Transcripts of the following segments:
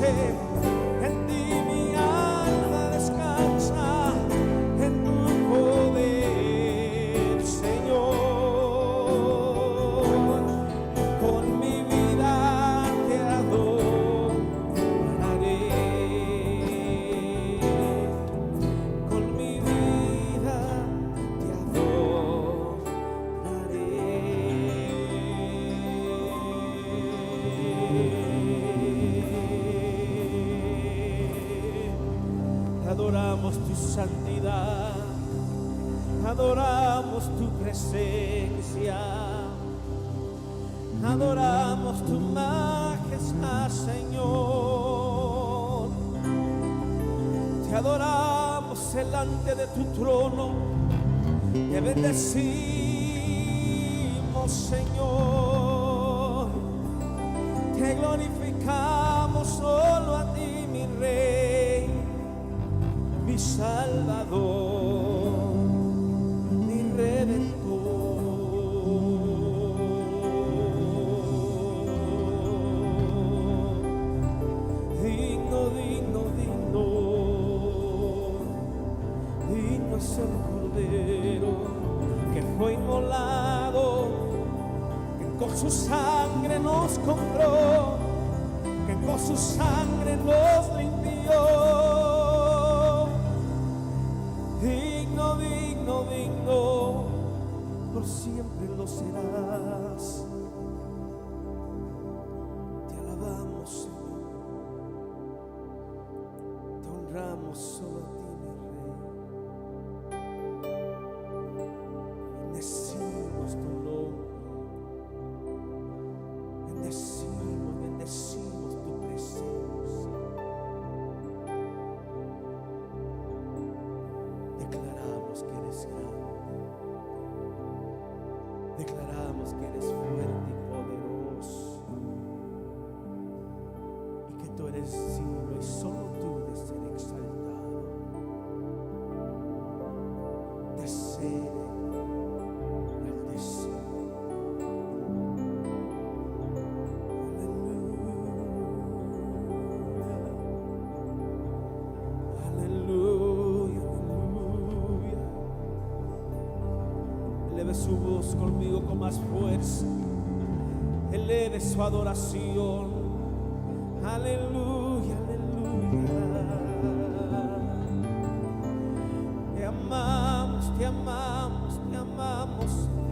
En ti mi alma descansa, en tu poder, Señor. Con mi vida te adoraré. Con mi vida te adoraré. Adoramos tu santidad, adoramos tu presencia, adoramos tu majestad, Señor. Te adoramos delante de tu trono, te bendecimos, Señor. Te glorificamos solo a ti, mi Rey, mi Salvador, mi Redentor. Digno, digno, digno, digno es el Cordero que fue inmolado, que con su sangre nos compró, que con su sangre nos limpió. Digno, digno, digno, por siempre lo serás. Te alabamos, Señor, te honramos solo a ti, mi Rey. Bendecimos tu nombre, bendecimos, bendecimos tu presencia. Declaramos que eres grande, declaramos que eres fuerte y poderoso, y que tú eres digno y solo tú de ser exaltado, de ser enaltecido. Aleluya, aleluya. Eleve su voz conmigo con más fuerza. Eleve su adoración. Aleluya, aleluya. Te amamos, te amamos, te amamos, Señor.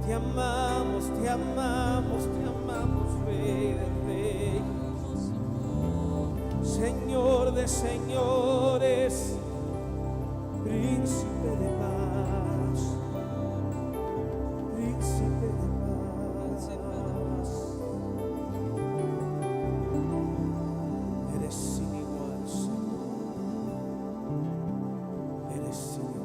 Te amamos, te amamos, te amamos, Rey de Reyes, Señor de señores, Príncipe de paz, Príncipe de paz. Eres sin igual, Señor, eres sin igual.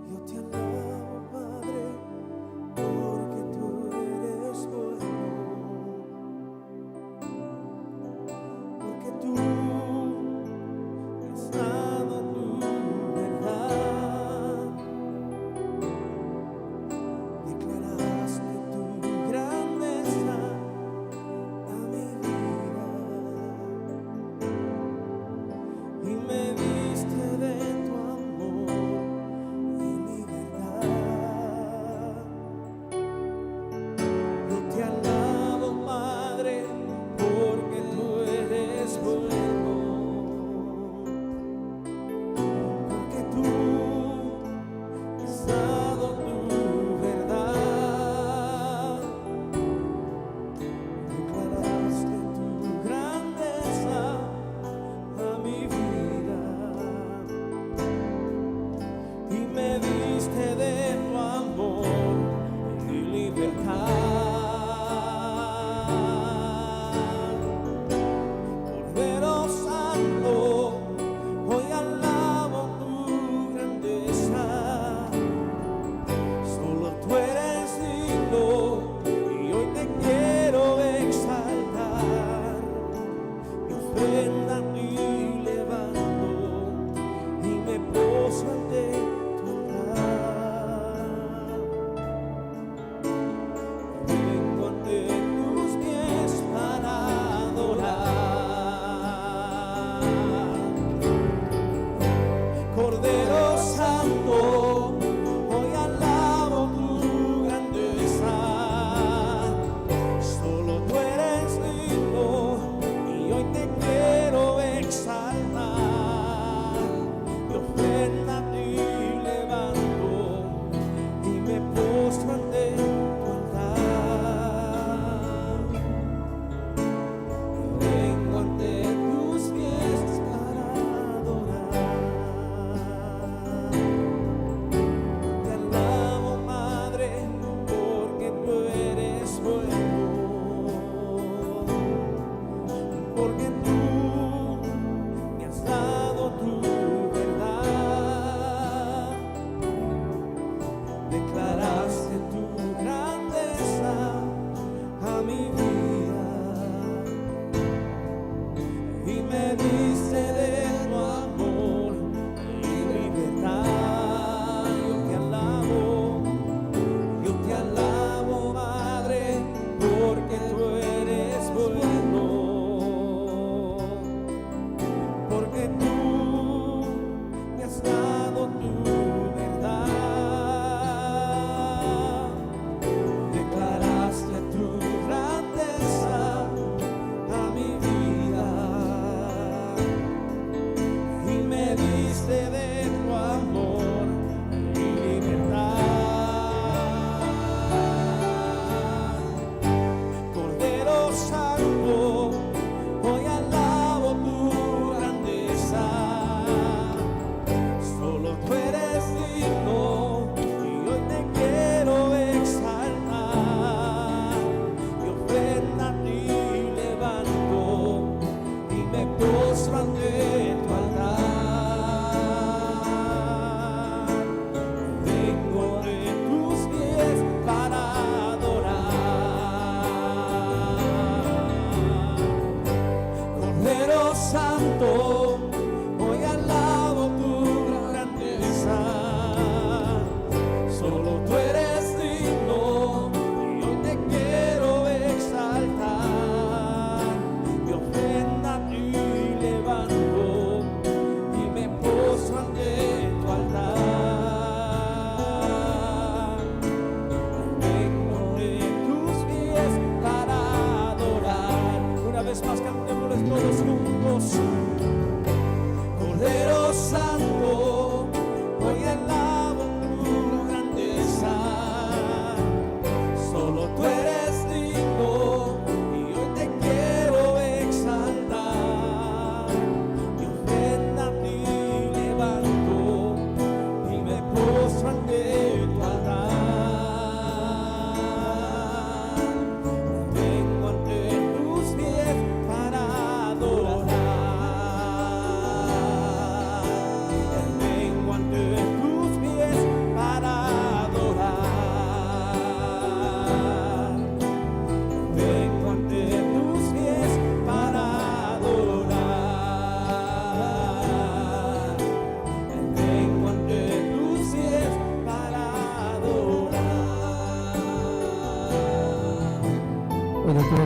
Yo te alabo, Padre, porque tú eres bueno, porque tú has dado tu verdad, declaraste tu grandeza a mi vida y me diste de tu amor y libertad.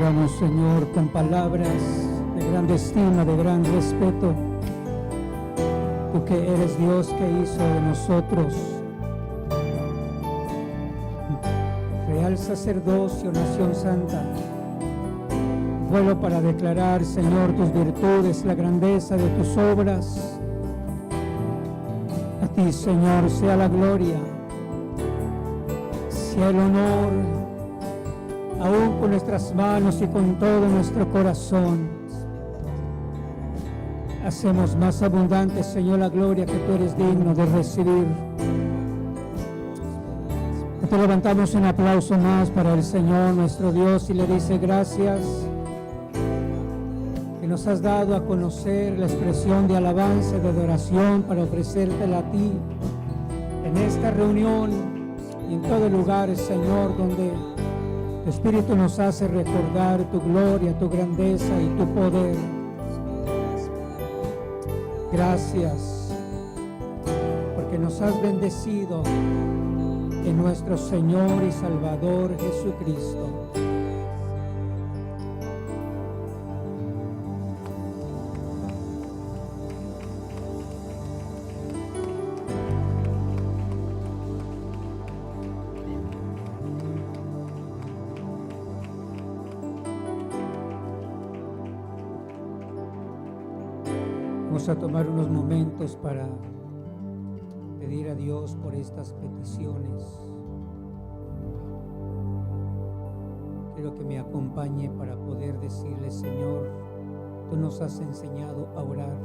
declaramos, Señor, con palabras de gran estima, de gran respeto, tú que eres Dios, que hizo de nosotros real sacerdocio, nación santa, vuelo para declarar, Señor, tus virtudes, la grandeza de tus obras. A ti, Señor, sea la gloria, sea el honor, aún con nuestras manos y con todo nuestro corazón. Hacemos más abundante, Señor, la gloria que tú eres digno de recibir. Te levantamos un aplauso más para el Señor nuestro Dios y le dice gracias que nos has dado a conocer la expresión de alabanza y de adoración para ofrecértela a ti en esta reunión y en todo lugar, Señor, donde tu Espíritu nos hace recordar tu gloria, tu grandeza y tu poder. Gracias porque nos has bendecido en nuestro Señor y Salvador Jesucristo. Vamos a tomar unos momentos para pedir a Dios por estas peticiones. Quiero que me acompañe para poder decirle: Señor, tú nos has enseñado a orar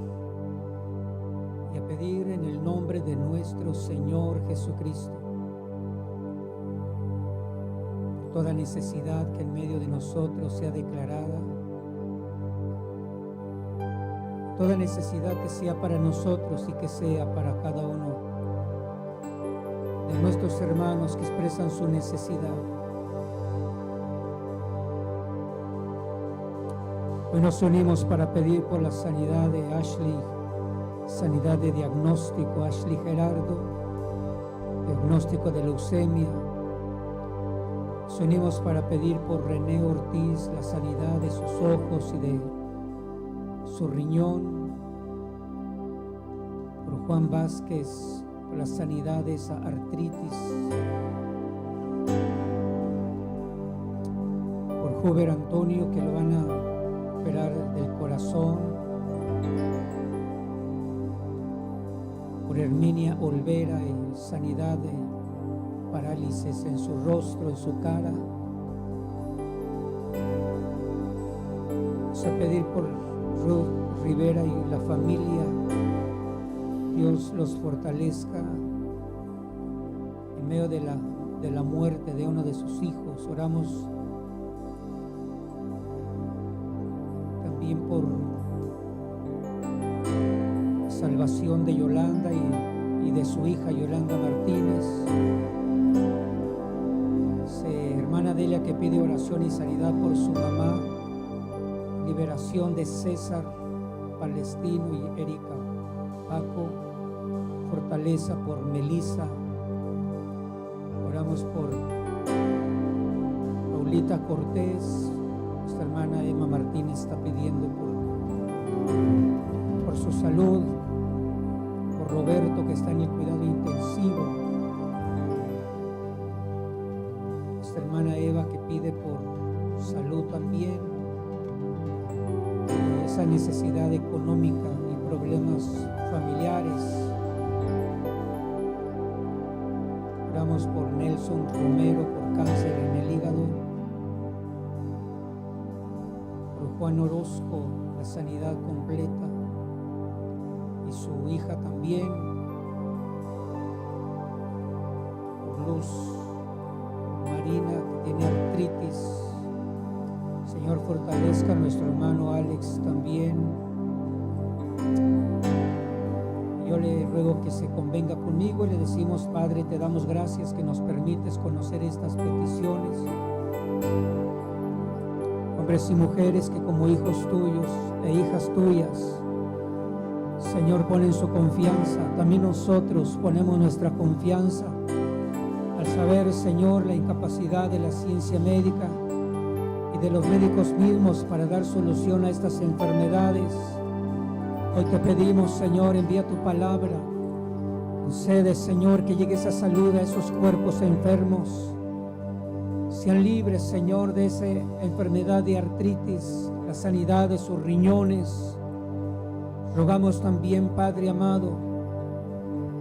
y a pedir en el nombre de nuestro Señor Jesucristo por toda necesidad que en medio de nosotros sea declarada, toda necesidad que sea para nosotros y que sea para cada uno de nuestros hermanos que expresan su necesidad. Hoy nos unimos para pedir por la sanidad de Ashley, sanidad de diagnóstico, Ashley Gerardo, diagnóstico de leucemia. Nos unimos para pedir por René Ortiz, la sanidad de sus ojos y de su riñón, por Juan Vázquez, por la sanidad de esa artritis, por Jover Antonio, que lo van a operar del corazón, por Herminia Olvera y sanidad de parálisis en su rostro, en su cara. Vamos a pedir por Ruth Rivera y la familia. Dios los fortalezca en medio de la muerte de uno de sus hijos. Oramos también por salvación de Yolanda y de su hija Yolanda Martínez. Hermana Delia, que pide oración y sanidad por su mamá. Liberación de César Palestino y Erika Paco. Fortaleza por Melissa. Oramos por Paulita Cortés. Nuestra hermana Emma Martínez está pidiendo por su salud. Por Roberto, que está en el cuidado intensivo. Nuestra hermana Eva, que pide por salud también. Esa necesidad económica y problemas familiares. Oramos por Nelson Romero, por cáncer en el hígado. Por Juan Orozco, la sanidad completa. Y su hija también. Por Luz Marina, que tiene artritis. Señor, fortalezca a nuestro hermano Alex también. Yo le ruego que se convenga conmigo y le decimos: Padre, te damos gracias que nos permites conocer estas peticiones. Hombres y mujeres que como hijos tuyos e hijas tuyas, Señor, ponen su confianza. También nosotros ponemos nuestra confianza al saber, Señor, la incapacidad de la ciencia médica y de los médicos mismos para dar solución a estas enfermedades. Hoy te pedimos, Señor, envía tu palabra. Concede, Señor, que llegue esa salud a esos cuerpos enfermos. Sean libres, Señor, de esa enfermedad de artritis, la sanidad de sus riñones. Rogamos también, Padre amado,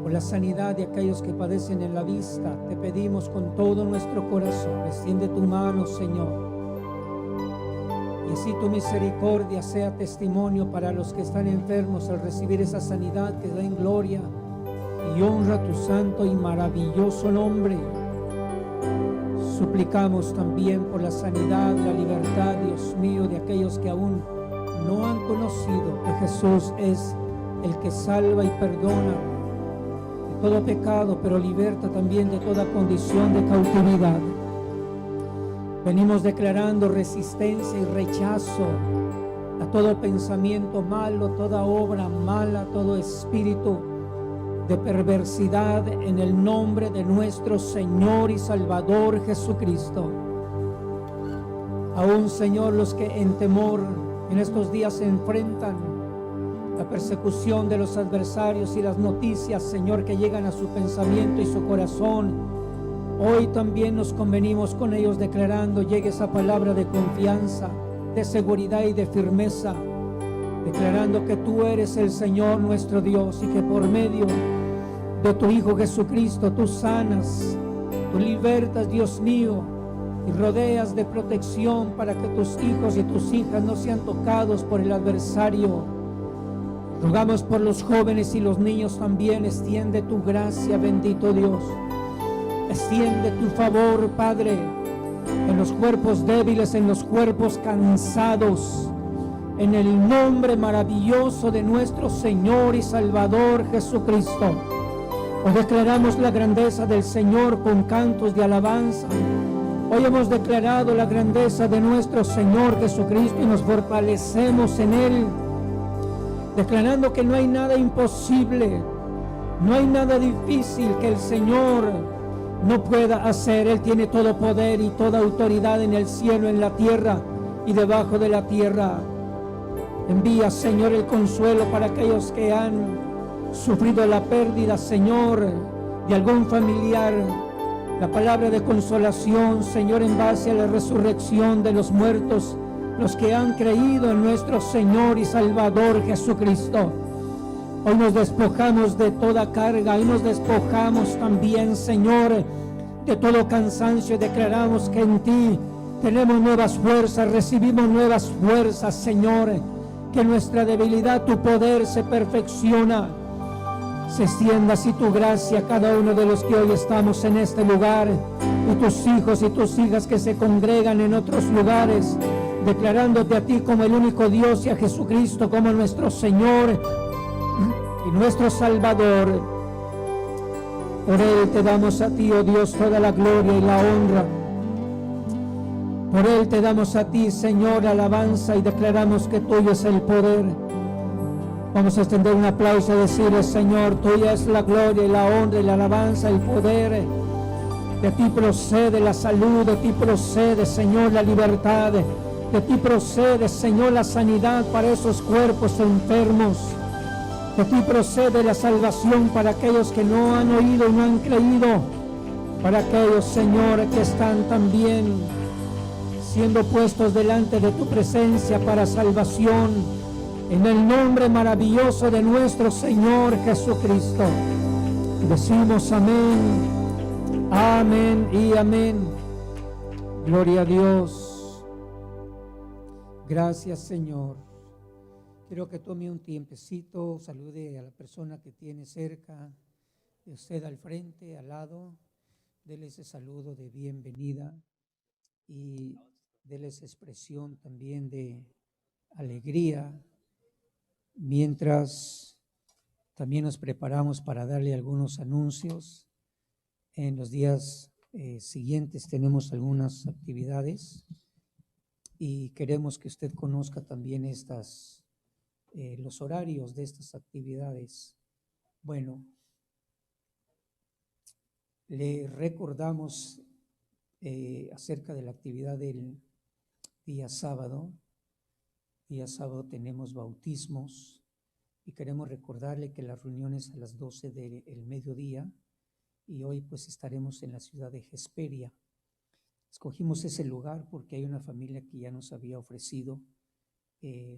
por la sanidad de aquellos que padecen en la vista. Te pedimos con todo nuestro corazón, extiende tu mano, Señor. Y así tu misericordia sea testimonio para los que están enfermos al recibir esa sanidad que da en gloria y honra a tu santo y maravilloso nombre. Suplicamos también por la sanidad, la libertad, Dios mío, de aquellos que aún no han conocido que Jesús es el que salva y perdona de todo pecado, pero liberta también de toda condición de cautividad. Venimos declarando resistencia y rechazo a todo pensamiento malo, toda obra mala, todo espíritu de perversidad en el nombre de nuestro Señor y Salvador Jesucristo. Aún, Señor, los que en temor en estos días se enfrentan la persecución de los adversarios y las noticias, Señor, que llegan a su pensamiento y su corazón, hoy también nos convenimos con ellos declarando, llegue esa palabra de confianza, de seguridad y de firmeza, declarando que tú eres el Señor nuestro Dios y que por medio de tu Hijo Jesucristo tú sanas, tú libertas, Dios mío, y rodeas de protección para que tus hijos y tus hijas no sean tocados por el adversario. Rogamos por los jóvenes y los niños también, extiende tu gracia, bendito Dios. Extiende tu favor, Padre, en los cuerpos débiles, en los cuerpos cansados, en el nombre maravilloso de nuestro Señor y Salvador Jesucristo. Hoy declaramos la grandeza del Señor con cantos de alabanza. Hoy hemos declarado la grandeza de nuestro Señor Jesucristo y nos fortalecemos en Él, declarando que no hay nada imposible, no hay nada difícil que el Señor no pueda hacer. Él tiene todo poder y toda autoridad en el cielo, en la tierra y debajo de la tierra. Envía, Señor, el consuelo para aquellos que han sufrido la pérdida, Señor, de algún familiar. La palabra de consolación, Señor, en base a la resurrección de los muertos, los que han creído en nuestro Señor y Salvador Jesucristo. Hoy nos despojamos de toda carga, hoy nos despojamos también, Señor, de todo cansancio, y declaramos que en ti tenemos nuevas fuerzas, recibimos nuevas fuerzas, Señor, que en nuestra debilidad tu poder se perfecciona. Se extienda así tu gracia a cada uno de los que hoy estamos en este lugar, y tus hijos y tus hijas que se congregan en otros lugares, declarándote a ti como el único Dios y a Jesucristo como nuestro Señor y nuestro Salvador. Por Él te damos a ti, oh Dios, toda la gloria y la honra. Por Él te damos a ti, Señor, alabanza, y declaramos que tuyo es el poder. Vamos a extender un aplauso y decirle: Señor, tuya es la gloria y la honra y la alabanza, el poder. De ti procede la salud, de ti procede, Señor, la libertad. De ti procede, Señor, la sanidad para esos cuerpos enfermos. De ti procede la salvación para aquellos que no han oído y no han creído. Para aquellos, Señor, que están también siendo puestos delante de tu presencia para salvación. En el nombre maravilloso de nuestro Señor Jesucristo, decimos amén, amén y amén. Gloria a Dios. Gracias, Señor. Quiero que tome un tiempecito, salude a la persona que tiene cerca de usted, al frente, al lado. Dele ese saludo de bienvenida y dele esa expresión también de alegría. Mientras también nos preparamos para darle algunos anuncios. En los días siguientes tenemos algunas actividades y queremos que usted conozca también los horarios de estas actividades. Bueno, le recordamos acerca de la actividad del día sábado. Día sábado tenemos bautismos y queremos recordarle que la reunión es a las 12 del mediodía y hoy pues estaremos en la ciudad de Hesperia. Escogimos ese lugar porque hay una familia que ya nos había ofrecido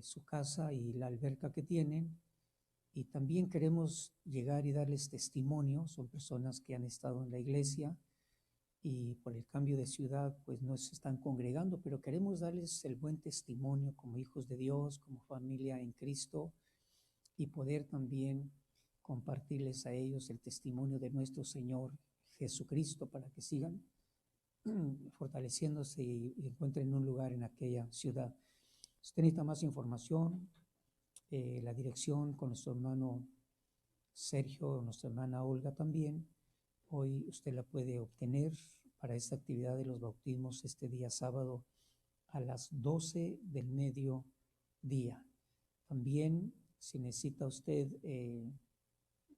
su casa y la alberca que tienen, y también queremos llegar y darles testimonio. Son personas que han estado en la iglesia y por el cambio de ciudad pues no se están congregando, pero queremos darles el buen testimonio como hijos de Dios, como familia en Cristo, y poder también compartirles a ellos el testimonio de nuestro Señor Jesucristo para que sigan fortaleciéndose y encuentren un lugar en aquella ciudad. Si usted necesita más información, la dirección con nuestro hermano Sergio, nuestra hermana Olga también, hoy usted la puede obtener para esta actividad de los bautismos este día sábado a las 12 del mediodía. También, si necesita usted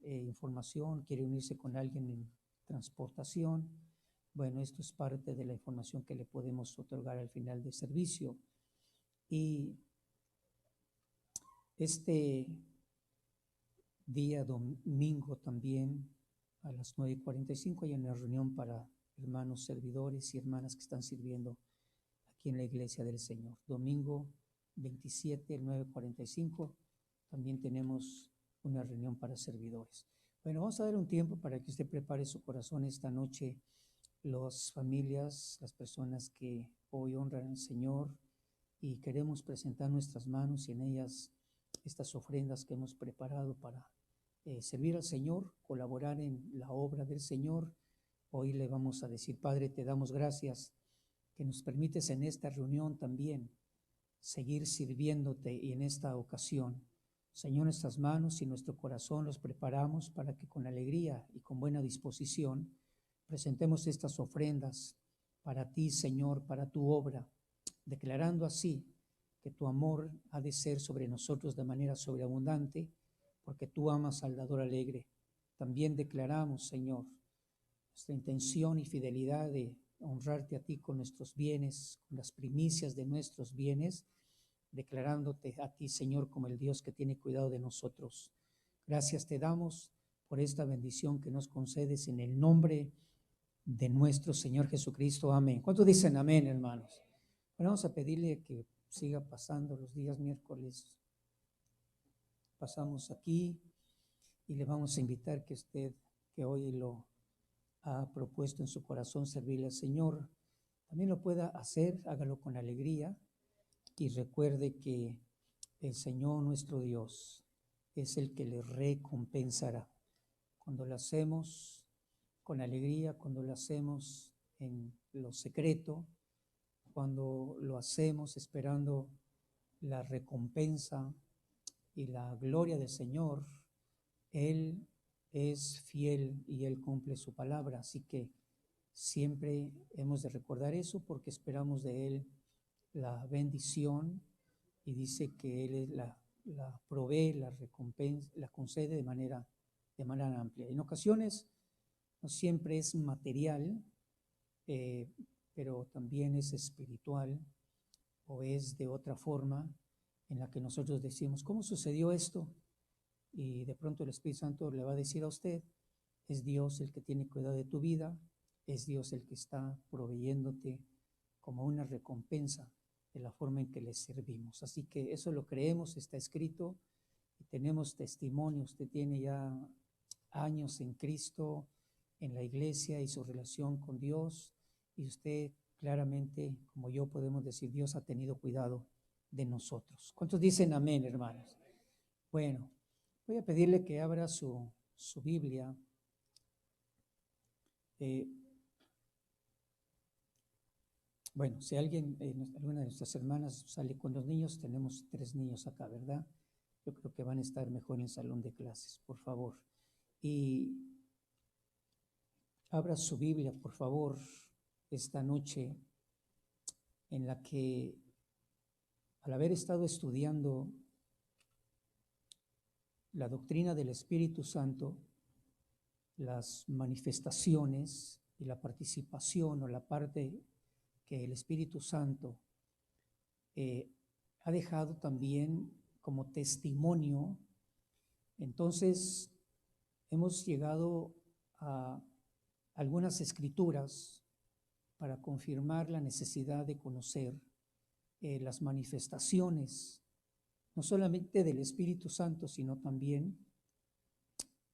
información, quiere unirse con alguien en transportación, bueno, esto es parte de la información que le podemos otorgar al final del servicio. Y este día domingo también a las 9:45 hay una reunión para hermanos servidores y hermanas que están sirviendo aquí en la iglesia del Señor. Domingo 27, 9:45, también tenemos una reunión para servidores. Bueno, vamos a dar un tiempo para que usted prepare su corazón esta noche. Las familias, las personas que hoy honran al Señor, y queremos presentar nuestras manos y en ellas estas ofrendas que hemos preparado para servir al Señor, colaborar en la obra del Señor. Hoy le vamos a decir: Padre, te damos gracias que nos permites en esta reunión también seguir sirviéndote, y en esta ocasión, Señor, nuestras manos y nuestro corazón los preparamos para que con alegría y con buena disposición presentemos estas ofrendas para ti, Señor, para tu obra, declarando así que tu amor ha de ser sobre nosotros de manera sobreabundante, porque tú amas al dador alegre. También declaramos, Señor, nuestra intención y fidelidad de honrarte a ti con nuestros bienes, con las primicias de nuestros bienes, declarándote a ti, Señor, como el Dios que tiene cuidado de nosotros. Gracias te damos por esta bendición que nos concedes en el nombre de nuestro Señor Jesucristo. Amén. ¿Cuántos dicen amén, hermanos? Bueno, vamos a pedirle que siga pasando los días miércoles. Pasamos aquí y le vamos a invitar que usted, que hoy lo ha propuesto en su corazón servirle al Señor, también lo pueda hacer. Hágalo con alegría y recuerde que el Señor nuestro Dios es el que le recompensará. Cuando lo hacemos con alegría, cuando lo hacemos en lo secreto, cuando lo hacemos esperando la recompensa y la gloria del Señor, Él es fiel y Él cumple su palabra. Así que siempre hemos de recordar eso, porque esperamos de Él la bendición, y dice que Él la provee, la recompensa, la concede de manera amplia. En ocasiones no siempre es material, pero también es espiritual, o es de otra forma en la que nosotros decimos: ¿cómo sucedió esto? Y de pronto el Espíritu Santo le va a decir a usted: es Dios el que tiene cuidado de tu vida, es Dios el que está proveyéndote como una recompensa de la forma en que le servimos. Así que eso lo creemos, está escrito y tenemos testimonio. Usted tiene ya años en Cristo, en la iglesia y su relación con Dios, y usted claramente, como yo, podemos decir: Dios ha tenido cuidado de nosotros. ¿Cuántos dicen amén, hermanos? Bueno, voy a pedirle que abra su Biblia. Bueno, si alguien, alguna de nuestras hermanas sale con los niños, tenemos 3 niños acá, ¿verdad? Yo creo que van a estar mejor en el salón de clases, por favor. Y abra su Biblia, por favor, esta noche, en la que, al haber estado estudiando la doctrina del Espíritu Santo, las manifestaciones y la participación, o la parte que el Espíritu Santo ha dejado también como testimonio. Entonces, hemos llegado a algunas escrituras para confirmar la necesidad de conocer las manifestaciones, no solamente del Espíritu Santo, sino también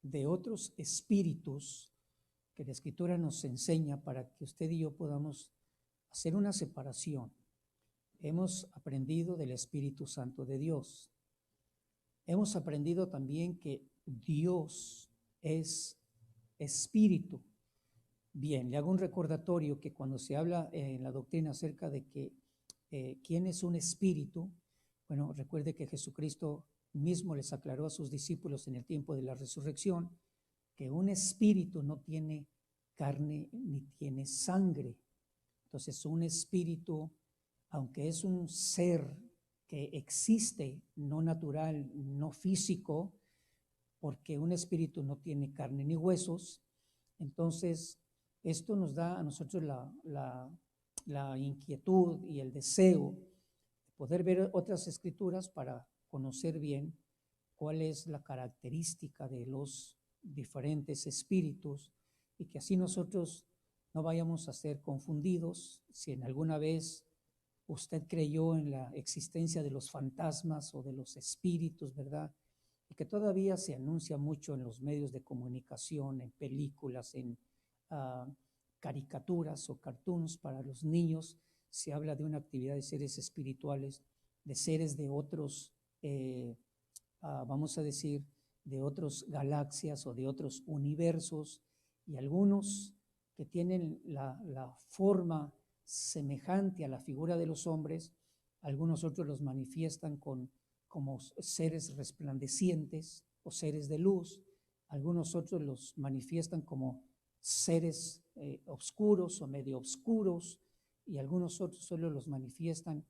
de otros espíritus que la Escritura nos enseña para que usted y yo podamos hacer una separación. Hemos aprendido del Espíritu Santo de Dios. Hemos aprendido también que Dios es espíritu. Bien, le hago un recordatorio que cuando se habla en la doctrina acerca de que quién es un espíritu, bueno, recuerde que Jesucristo mismo les aclaró a sus discípulos en el tiempo de la resurrección que un espíritu no tiene carne ni tiene sangre. Entonces, un espíritu, aunque es un ser que existe, no natural, no físico, porque un espíritu no tiene carne ni huesos, entonces esto nos da a nosotros la inquietud y el deseo de poder ver otras escrituras para conocer bien cuál es la característica de los diferentes espíritus y que así nosotros no vayamos a ser confundidos. Si en alguna vez usted creyó en la existencia de los fantasmas o de los espíritus, ¿verdad? Y que todavía se anuncia mucho en los medios de comunicación, en películas, en caricaturas o cartoons para los niños, se habla de una actividad de seres espirituales, de seres de otros, vamos a decir, de otras galaxias o de otros universos, y algunos que tienen la forma semejante a la figura de los hombres, algunos otros los manifiestan como seres resplandecientes o seres de luz, algunos otros los manifiestan como seres oscuros o medio oscuros, y algunos otros solo los manifiestan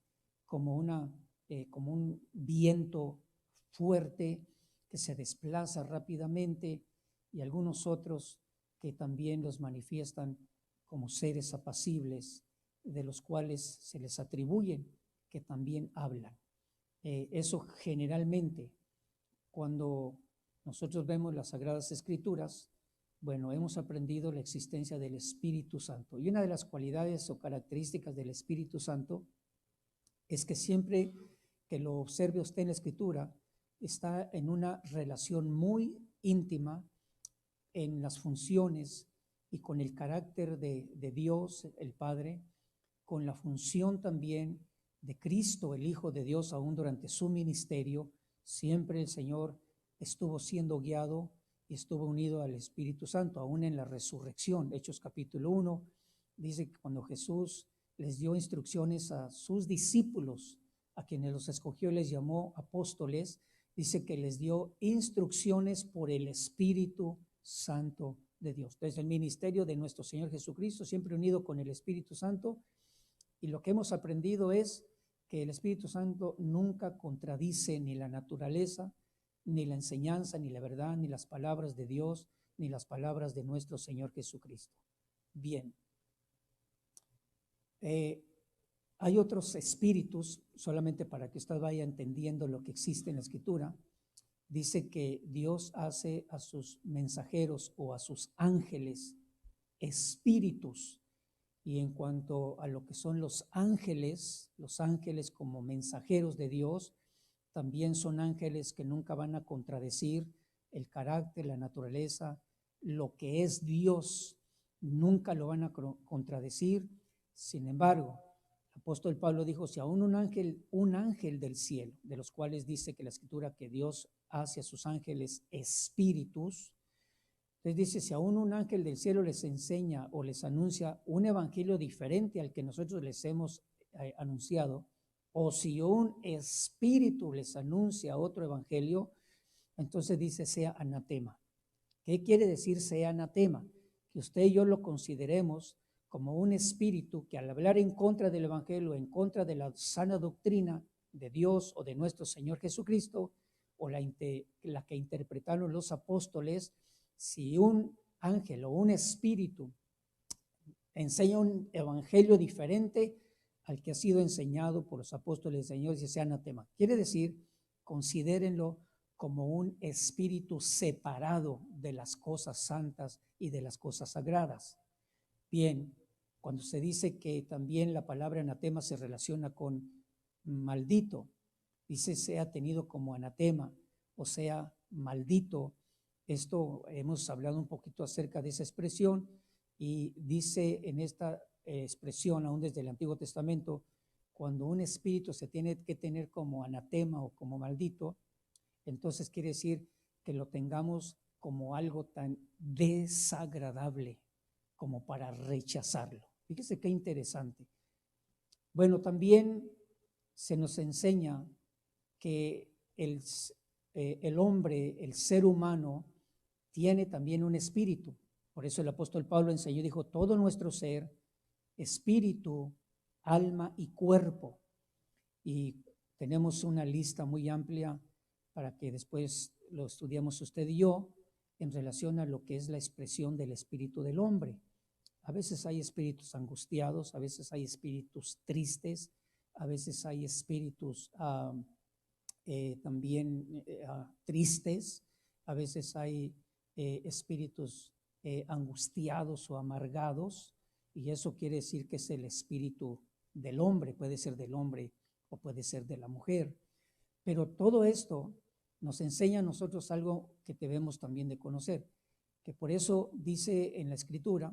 como un viento fuerte que se desplaza rápidamente, y algunos otros que también los manifiestan como seres apacibles, de los cuales se les atribuyen que también hablan. Eso generalmente, cuando nosotros vemos las Sagradas Escrituras, bueno, hemos aprendido la existencia del Espíritu Santo. Y una de las cualidades o características del Espíritu Santo es que siempre que lo observe usted en la Escritura, está en una relación muy íntima en las funciones y con el carácter de Dios, el Padre, con la función también de Cristo, el Hijo de Dios, aún durante su ministerio. Siempre el Señor estuvo siendo guiado y estuvo unido al Espíritu Santo, aún en la resurrección. Hechos capítulo 1 dice que cuando Jesús les dio instrucciones a sus discípulos, a quienes los escogió y les llamó apóstoles, dice que les dio instrucciones por el Espíritu Santo de Dios. Entonces, el ministerio de nuestro Señor Jesucristo, siempre unido con el Espíritu Santo, y lo que hemos aprendido es que el Espíritu Santo nunca contradice ni la naturaleza, ni la enseñanza, ni la verdad, ni las palabras de Dios, ni las palabras de nuestro Señor Jesucristo. Bien. Hay otros espíritus, solamente para que usted vaya entendiendo lo que existe en la Escritura. Dice que Dios hace a sus mensajeros o a sus ángeles espíritus. Y en cuanto a lo que son los ángeles como mensajeros de Dios, también son ángeles que nunca van a contradecir el carácter, la naturaleza, lo que es Dios, nunca lo van a contradecir. Sin embargo, el apóstol Pablo dijo, si aún un ángel del cielo, de los cuales dice que la Escritura que Dios hace a sus ángeles espíritus, entonces dice, si aún un ángel del cielo les enseña o les anuncia un evangelio diferente al que nosotros les hemos anunciado, o si un espíritu les anuncia otro evangelio, entonces dice, sea anatema. ¿Qué quiere decir sea anatema? Que usted y yo lo consideremos como un espíritu que al hablar en contra del evangelio, en contra de la sana doctrina de Dios o de nuestro Señor Jesucristo, o la que interpretaron los apóstoles, si un ángel o un espíritu enseña un evangelio diferente, al que ha sido enseñado por los apóstoles del Señor, dice, sea anatema. Quiere decir, considérenlo como un espíritu separado de las cosas santas y de las cosas sagradas. Bien, cuando se dice que también la palabra anatema se relaciona con maldito, dice sea tenido como anatema, o sea, maldito. Esto hemos hablado un poquito acerca de esa expresión y dice en esta expresión, aún desde el Antiguo Testamento, cuando un espíritu se tiene que tener como anatema o como maldito, entonces quiere decir que lo tengamos como algo tan desagradable como para rechazarlo. Fíjese qué interesante. Bueno, también se nos enseña que el hombre, el ser humano, tiene también un espíritu. Por eso el apóstol Pablo enseñó, dijo, todo nuestro ser, espíritu, alma y cuerpo. Y tenemos una lista muy amplia para que después lo estudiemos usted y yo en relación a lo que es la expresión del espíritu del hombre. A veces hay espíritus angustiados, a veces hay espíritus tristes, a veces hay espíritus también tristes, a veces hay espíritus angustiados o amargados, y eso quiere decir que es el espíritu del hombre, puede ser del hombre o puede ser de la mujer. Pero todo esto nos enseña a nosotros algo que debemos también de conocer, que por eso dice en la Escritura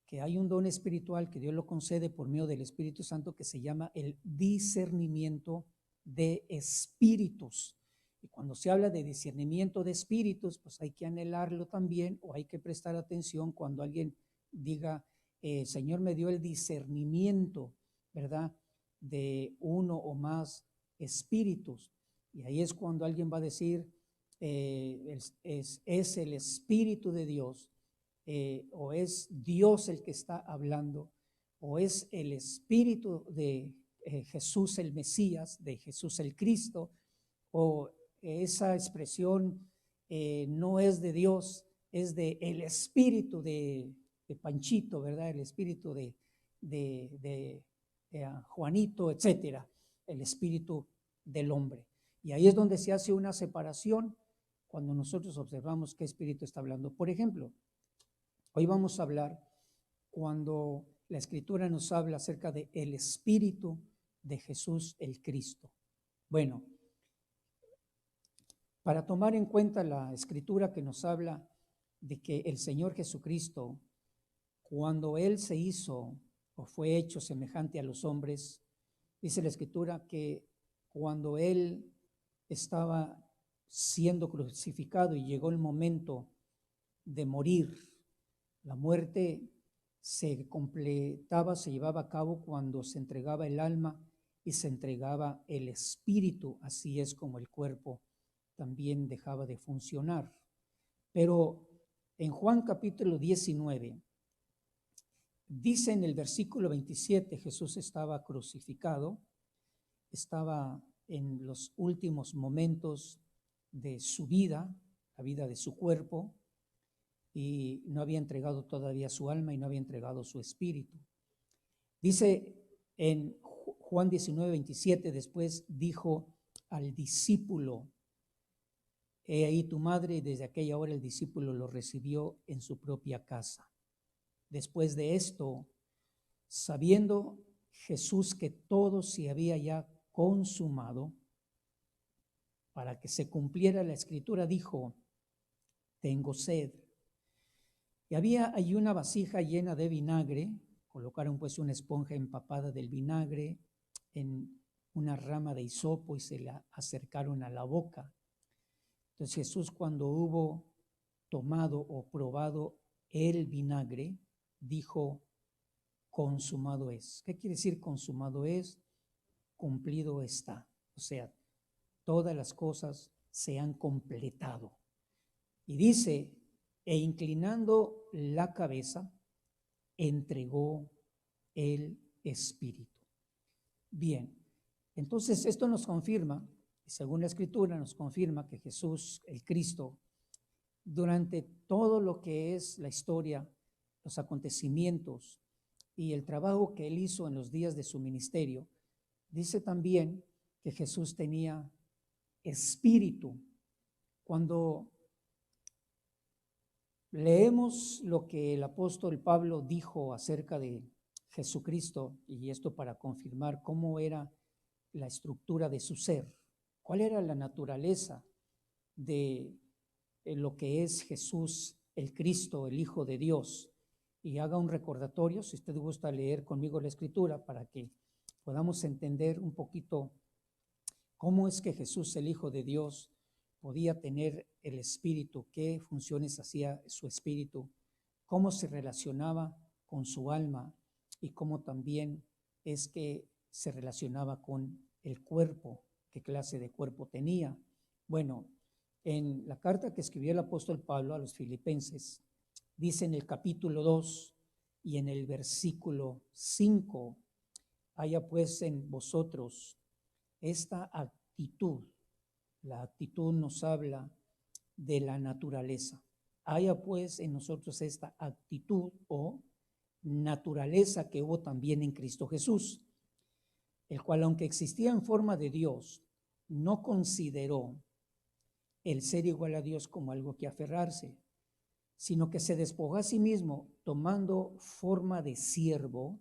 que hay un don espiritual que Dios lo concede por medio del Espíritu Santo que se llama el discernimiento de espíritus. Y cuando se habla de discernimiento de espíritus, pues hay que anhelarlo también, o hay que prestar atención cuando alguien diga, Señor me dio el discernimiento, ¿verdad?, de uno o más espíritus. Y ahí es cuando alguien va a decir, es el Espíritu de Dios, o es Dios el que está hablando, o es el Espíritu de Jesús el Mesías, de Jesús el Cristo, o esa expresión no es de Dios, es de el Espíritu de Panchito, ¿verdad? El Espíritu de Juanito, etcétera, el Espíritu del hombre. Y ahí es donde se hace una separación cuando nosotros observamos qué espíritu está hablando. Por ejemplo, hoy vamos a hablar cuando la Escritura nos habla acerca de el Espíritu de Jesús el Cristo. Bueno, para tomar en cuenta la Escritura que nos habla de que el Señor Jesucristo, cuando Él se hizo o fue hecho semejante a los hombres, dice la Escritura que cuando Él estaba siendo crucificado y llegó el momento de morir, la muerte se completaba, se llevaba a cabo cuando se entregaba el alma y se entregaba el espíritu. Así es como el cuerpo también dejaba de funcionar. Pero en Juan capítulo 19, dice en el versículo 27, Jesús estaba crucificado, estaba en los últimos momentos de su vida, la vida de su cuerpo, y no había entregado todavía su alma y no había entregado su espíritu. Dice en Juan 19, 27, después dijo al discípulo, he ahí tu madre, y desde aquella hora el discípulo lo recibió en su propia casa. Después de esto, sabiendo Jesús que todo se había ya consumado, para que se cumpliera la Escritura, dijo, tengo sed. Y había allí una vasija llena de vinagre, colocaron pues una esponja empapada del vinagre en una rama de hisopo y se la acercaron a la boca. Entonces Jesús, cuando hubo tomado o probado el vinagre, dijo, consumado es. ¿Qué quiere decir consumado es? Cumplido está. O sea, todas las cosas se han completado. Y dice, e inclinando la cabeza, entregó el espíritu. Bien, entonces esto nos confirma, según la Escritura, nos confirma que Jesús, el Cristo, durante todo lo que es la historia, los acontecimientos, y el trabajo que él hizo en los días de su ministerio, dice también que Jesús tenía espíritu. Cuando leemos lo que el apóstol Pablo dijo acerca de Jesucristo, y esto para confirmar cómo era la estructura de su ser, cuál era la naturaleza de lo que es Jesús, el Cristo, el Hijo de Dios, y haga un recordatorio, si usted gusta leer conmigo la Escritura, para que podamos entender un poquito cómo es que Jesús, el Hijo de Dios, podía tener el Espíritu, qué funciones hacía su Espíritu, cómo se relacionaba con su alma y cómo también es que se relacionaba con el cuerpo, qué clase de cuerpo tenía. Bueno, en la carta que escribió el apóstol Pablo a los Filipenses, dice en el capítulo 2 y en el versículo 5, haya pues en vosotros esta actitud. La actitud nos habla de la naturaleza. Haya pues en nosotros esta actitud o naturaleza que hubo también en Cristo Jesús, el cual, aunque existía en forma de Dios, no consideró el ser igual a Dios como algo que aferrarse, sino que se despojó a sí mismo, tomando forma de siervo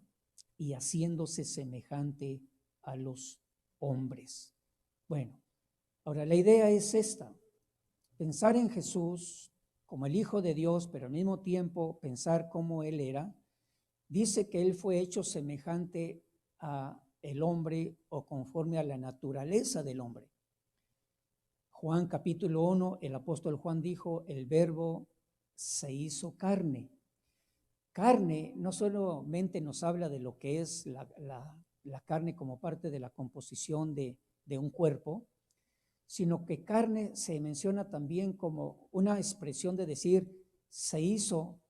y haciéndose semejante a los hombres. Bueno, ahora la idea es esta: pensar en Jesús como el Hijo de Dios, pero al mismo tiempo pensar cómo Él era. Dice que Él fue hecho semejante a el hombre o conforme a la naturaleza del hombre. Juan capítulo 1, el apóstol Juan dijo, el verbo se hizo carne. Carne no solamente nos habla de lo que es la carne como parte de la composición de un cuerpo, sino que carne se menciona también como una expresión de decir, se hizo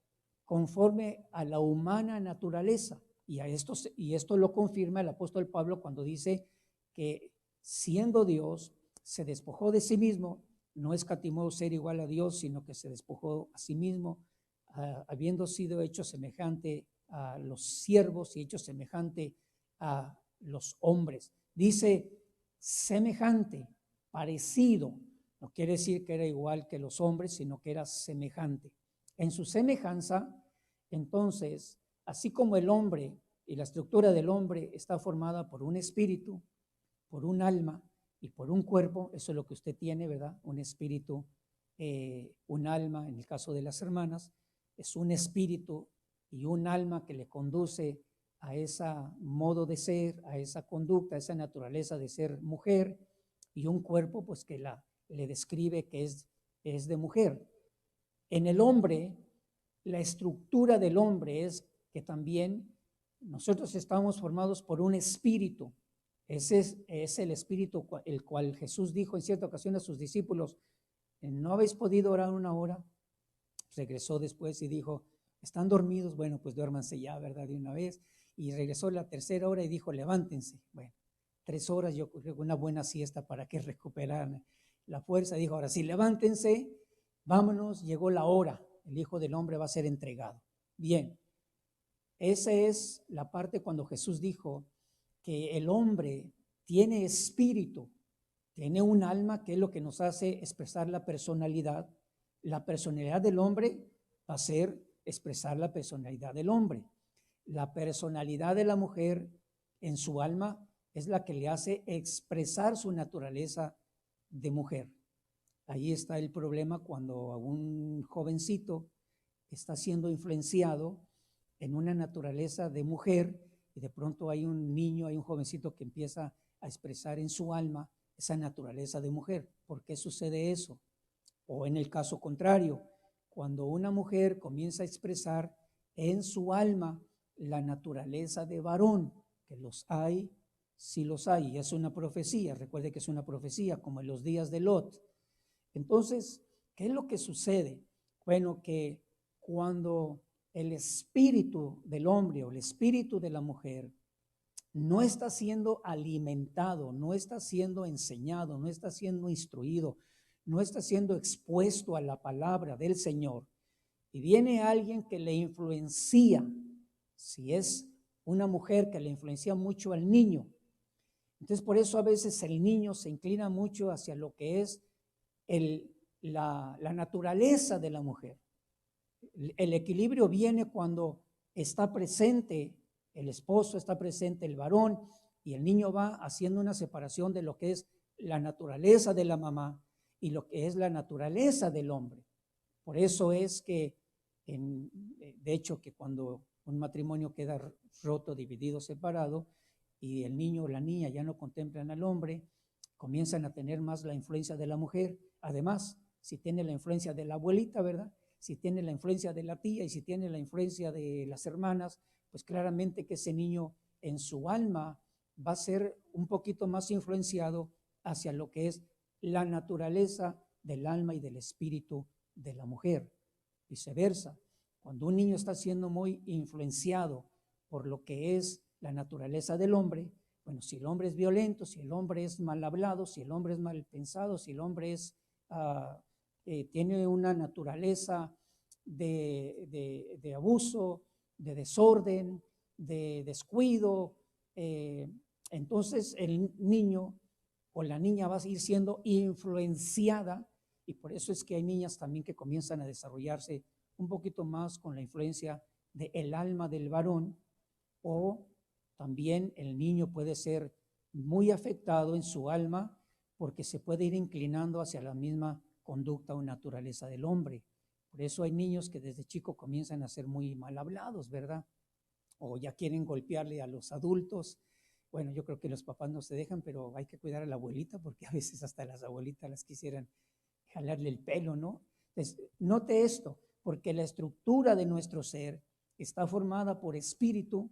conforme a la humana naturaleza. Y esto lo confirma el apóstol Pablo cuando dice que siendo Dios, se despojó de sí mismo, no escatimó ser igual a Dios, sino que se despojó a sí mismo, habiendo sido hecho semejante a los siervos y hecho semejante a los hombres. Dice semejante, parecido, no quiere decir que era igual que los hombres, sino que era semejante. En su semejanza, entonces, así como el hombre y la estructura del hombre está formada por un espíritu, por un alma y por un cuerpo, eso es lo que usted tiene, ¿verdad? Un espíritu, un alma, en el caso de las hermanas, es un espíritu y un alma que le conduce a ese modo de ser, a esa conducta, a esa naturaleza de ser mujer, y un cuerpo pues que le describe que es de mujer. En el hombre, la estructura del hombre es que también nosotros estamos formados por un espíritu. Ese es el espíritu el cual Jesús dijo en cierta ocasión a sus discípulos, ¿no habéis podido orar una hora? Regresó después y dijo, ¿están dormidos? Bueno, pues duérmanse ya, ¿verdad? De una vez. Y regresó la tercera hora y dijo, levántense. Bueno, 3 horas, yo creo que una buena siesta para que recuperaran la fuerza. Dijo, ahora sí, levántense, vámonos, llegó la hora, el Hijo del Hombre va a ser entregado. Bien, esa es la parte cuando Jesús dijo que el hombre tiene espíritu, tiene un alma, que es lo que nos hace expresar la personalidad. La personalidad del hombre va a ser expresar la personalidad del hombre. La personalidad de la mujer en su alma es la que le hace expresar su naturaleza de mujer. Ahí está el problema cuando un jovencito está siendo influenciado en una naturaleza de mujer y de pronto hay un niño, hay un jovencito que empieza a expresar en su alma esa naturaleza de mujer. ¿Por qué sucede eso? O en el caso contrario, cuando una mujer comienza a expresar en su alma la naturaleza de varón, que los hay, sí los hay, y es una profecía, recuerde que es una profecía, como en los días de Lot. Entonces, ¿qué es lo que sucede? Bueno, que cuando el espíritu del hombre o el espíritu de la mujer no está siendo alimentado, no está siendo enseñado, no está siendo instruido, no está siendo expuesto a la palabra del Señor, y viene alguien que le influencia, si es una mujer que le influencia mucho al niño. Entonces, por eso a veces el niño se inclina mucho hacia lo que es la naturaleza de la mujer. El equilibrio viene cuando está presente el esposo, está presente el varón, y el niño va haciendo una separación de lo que es la naturaleza de la mamá y lo que es la naturaleza del hombre. Por eso es que, de hecho, que cuando un matrimonio queda roto, dividido, separado, y el niño o la niña ya no contemplan al hombre, comienzan a tener más la influencia de la mujer. Además, si tiene la influencia de la abuelita, ¿verdad? Si tiene la influencia de la tía y si tiene la influencia de las hermanas, pues claramente que ese niño en su alma va a ser un poquito más influenciado hacia lo que es la naturaleza del alma y del espíritu de la mujer. Viceversa, cuando un niño está siendo muy influenciado por lo que es la naturaleza del hombre, bueno, si el hombre es violento, si el hombre es mal hablado, si el hombre es mal pensado, si el hombre es, tiene una naturaleza de abuso, de desorden, de descuido, entonces el niño o la niña va a ir siendo influenciada, y por eso es que hay niñas también que comienzan a desarrollarse un poquito más con la influencia del alma del varón, o también el niño puede ser muy afectado en su alma porque se puede ir inclinando hacia la misma conducta o naturaleza del hombre. Por eso hay niños que desde chico comienzan a ser muy mal hablados, ¿verdad? O ya quieren golpearle a los adultos. Bueno, yo creo que los papás no se dejan, pero hay que cuidar a la abuelita porque a veces hasta las abuelitas las quisieran jalarle el pelo, ¿no? Entonces, note esto, porque la estructura de nuestro ser está formada por espíritu,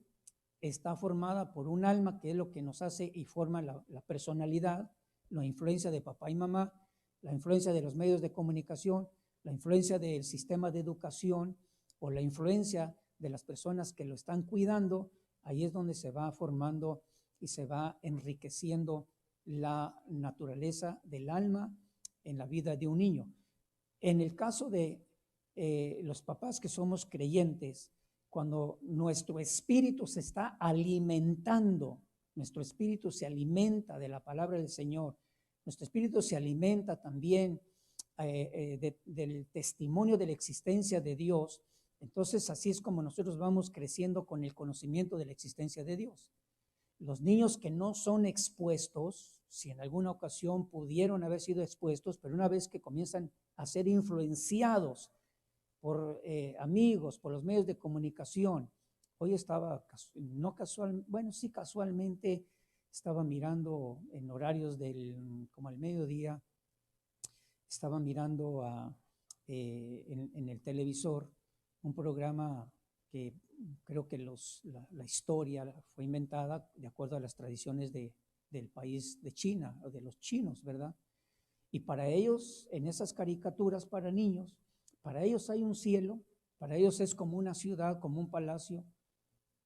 está formada por un alma, que es lo que nos hace y forma la personalidad, la influencia de papá y mamá, la influencia de los medios de comunicación, la influencia del sistema de educación o la influencia de las personas que lo están cuidando. Ahí es donde se va formando y se va enriqueciendo la naturaleza del alma en la vida de un niño. En el caso de los papás que somos creyentes, cuando nuestro espíritu se está alimentando, nuestro espíritu se alimenta de la palabra del Señor, nuestro espíritu se alimenta también del testimonio de la existencia de Dios, entonces así es como nosotros vamos creciendo con el conocimiento de la existencia de Dios. Los niños que no son expuestos, si en alguna ocasión pudieron haber sido expuestos, pero una vez que comienzan a ser influenciados por amigos, por los medios de comunicación. Hoy estaba, no casual, bueno, sí casualmente, estaba mirando en horarios como al mediodía, estaba mirando en el televisor un programa que creo que la historia fue inventada de acuerdo a las tradiciones del país de China, o de los chinos, ¿verdad? Y para ellos, en esas caricaturas para niños, para ellos hay un cielo, para ellos es como una ciudad, como un palacio.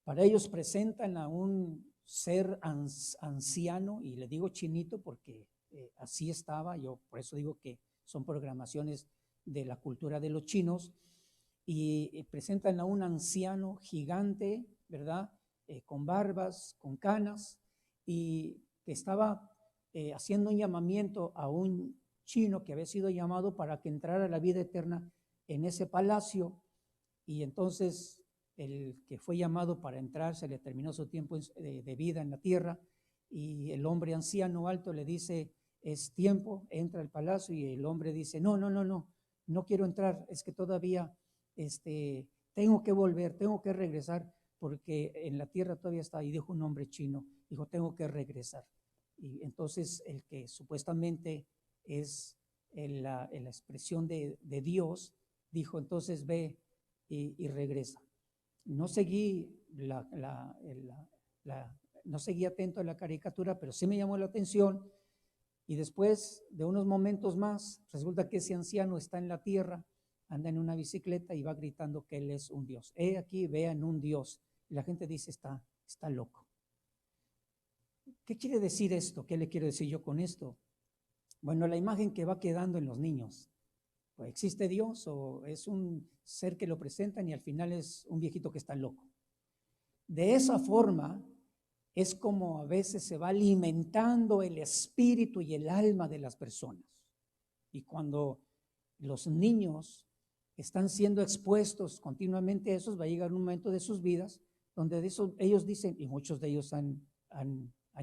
Para ellos presentan a un ser anciano, y le digo chinito porque así estaba, yo por eso digo que son programaciones de la cultura de los chinos, y presentan a un anciano gigante, ¿verdad? Con barbas, con canas, y que estaba haciendo un llamamiento a un chino que había sido llamado para que entrara a la vida eterna en ese palacio, y entonces el que fue llamado para entrar se le terminó su tiempo de vida en la tierra, y el hombre anciano alto le dice, es tiempo, entra al palacio, y el hombre dice, no quiero entrar, es que todavía tengo que volver, tengo que regresar, porque en la tierra todavía está. Y dijo un hombre chino, dijo, tengo que regresar. Y entonces el que supuestamente es la expresión de Dios, dijo, entonces ve y regresa. No seguí no seguí atento a la caricatura, pero sí me llamó la atención, y después de unos momentos más, resulta que ese anciano está en la tierra, anda en una bicicleta y va gritando que él es un Dios. Aquí, vean un Dios. Y la gente dice, está loco. ¿Qué quiere decir esto? ¿Qué le quiero decir yo con esto? Bueno, la imagen que va quedando en los niños. Pues, ¿existe Dios o es un ser que lo presentan y al final es un viejito que está loco? De esa forma es como a veces se va alimentando el espíritu y el alma de las personas. Y cuando los niños están siendo expuestos continuamente a eso, va a llegar un momento de sus vidas donde de eso, ellos dicen, y muchos de ellos han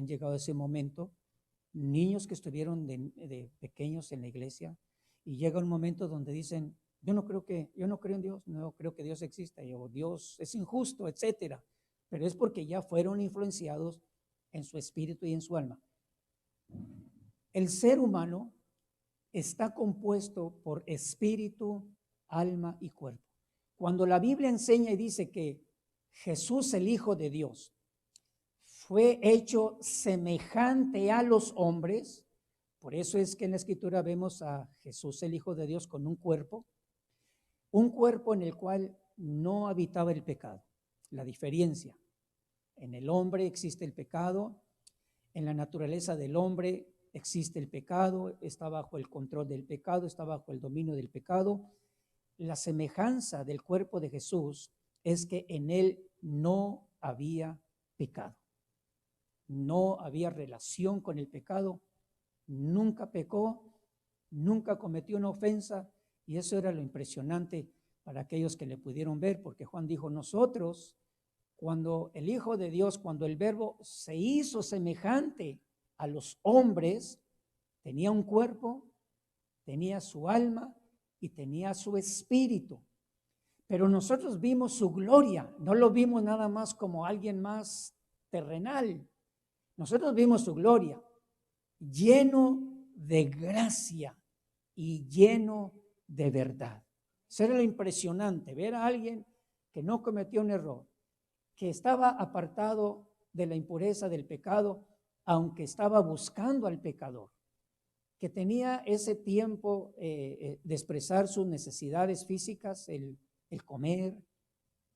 llegado a ese momento, niños que estuvieron de pequeños en la iglesia, y llega un momento donde dicen, yo no creo en Dios, no creo que Dios exista, o Dios es injusto, etcétera. Pero es porque ya fueron influenciados en su espíritu y en su alma. El ser humano está compuesto por espíritu, alma y cuerpo. Cuando la Biblia enseña y dice que Jesús, el Hijo de Dios, fue hecho semejante a los hombres, por eso es que en la Escritura vemos a Jesús, el Hijo de Dios, con un cuerpo en el cual no habitaba el pecado. La diferencia: en el hombre existe el pecado, en la naturaleza del hombre existe el pecado, está bajo el control del pecado, está bajo el dominio del pecado. La semejanza del cuerpo de Jesús es que en él no había pecado, no había relación con el pecado, nunca pecó, nunca cometió una ofensa, y eso era lo impresionante para aquellos que le pudieron ver, porque Juan dijo, nosotros, cuando el Hijo de Dios, cuando el Verbo se hizo semejante a los hombres, tenía un cuerpo, tenía su alma y tenía su espíritu. Pero nosotros vimos su gloria, no lo vimos nada más como alguien más terrenal. Nosotros vimos su gloria, lleno de gracia y lleno de verdad. Eso era lo impresionante, ver a alguien que no cometió un error, que estaba apartado de la impureza del pecado, aunque estaba buscando al pecador, que tenía ese tiempo de expresar sus necesidades físicas, el comer,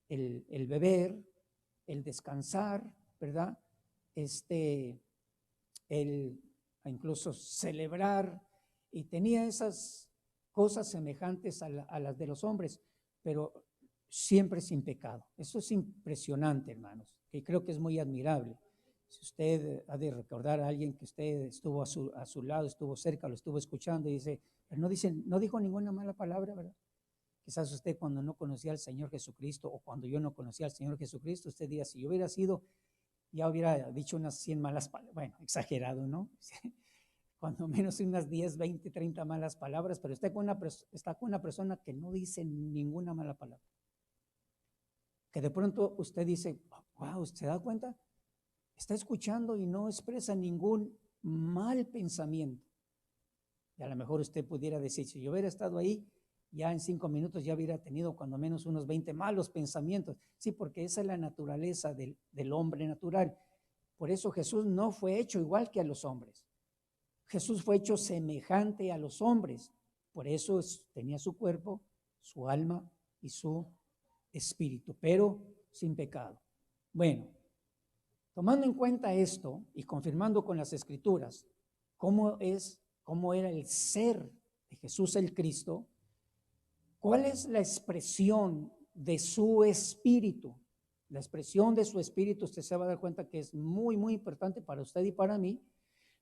el beber, el descansar, ¿verdad? El incluso celebrar, y tenía esas cosas semejantes a las de los hombres, pero siempre sin pecado. Eso es impresionante, hermanos, y creo que es muy admirable. Si usted ha de recordar a alguien que usted estuvo a su lado, estuvo cerca, lo estuvo escuchando y dice, pero no dijo ninguna mala palabra, ¿verdad? Quizás usted, cuando no conocía al Señor Jesucristo, o cuando yo no conocía al Señor Jesucristo, usted diga, si yo hubiera sido, ya hubiera dicho unas 100 malas palabras, bueno, exagerado, ¿no? Cuando menos unas 10, 20, 30 malas palabras, pero está con una persona que no dice ninguna mala palabra. Que de pronto usted dice, wow, ¿se da cuenta? Está escuchando y no expresa ningún mal pensamiento. Y a lo mejor usted pudiera decir, si yo hubiera estado ahí, ya en 5 minutos ya hubiera tenido cuando menos unos 20 malos pensamientos. Sí, porque esa es la naturaleza del hombre natural. Por eso Jesús no fue hecho igual que a los hombres. Jesús fue hecho semejante a los hombres. Por eso tenía su cuerpo, su alma y su espíritu, pero sin pecado. Bueno, tomando en cuenta esto y confirmando con las Escrituras cómo era el ser de Jesús el Cristo, ¿cuál es la expresión de su espíritu? La expresión de su espíritu, usted se va a dar cuenta que es muy, muy importante para usted y para mí,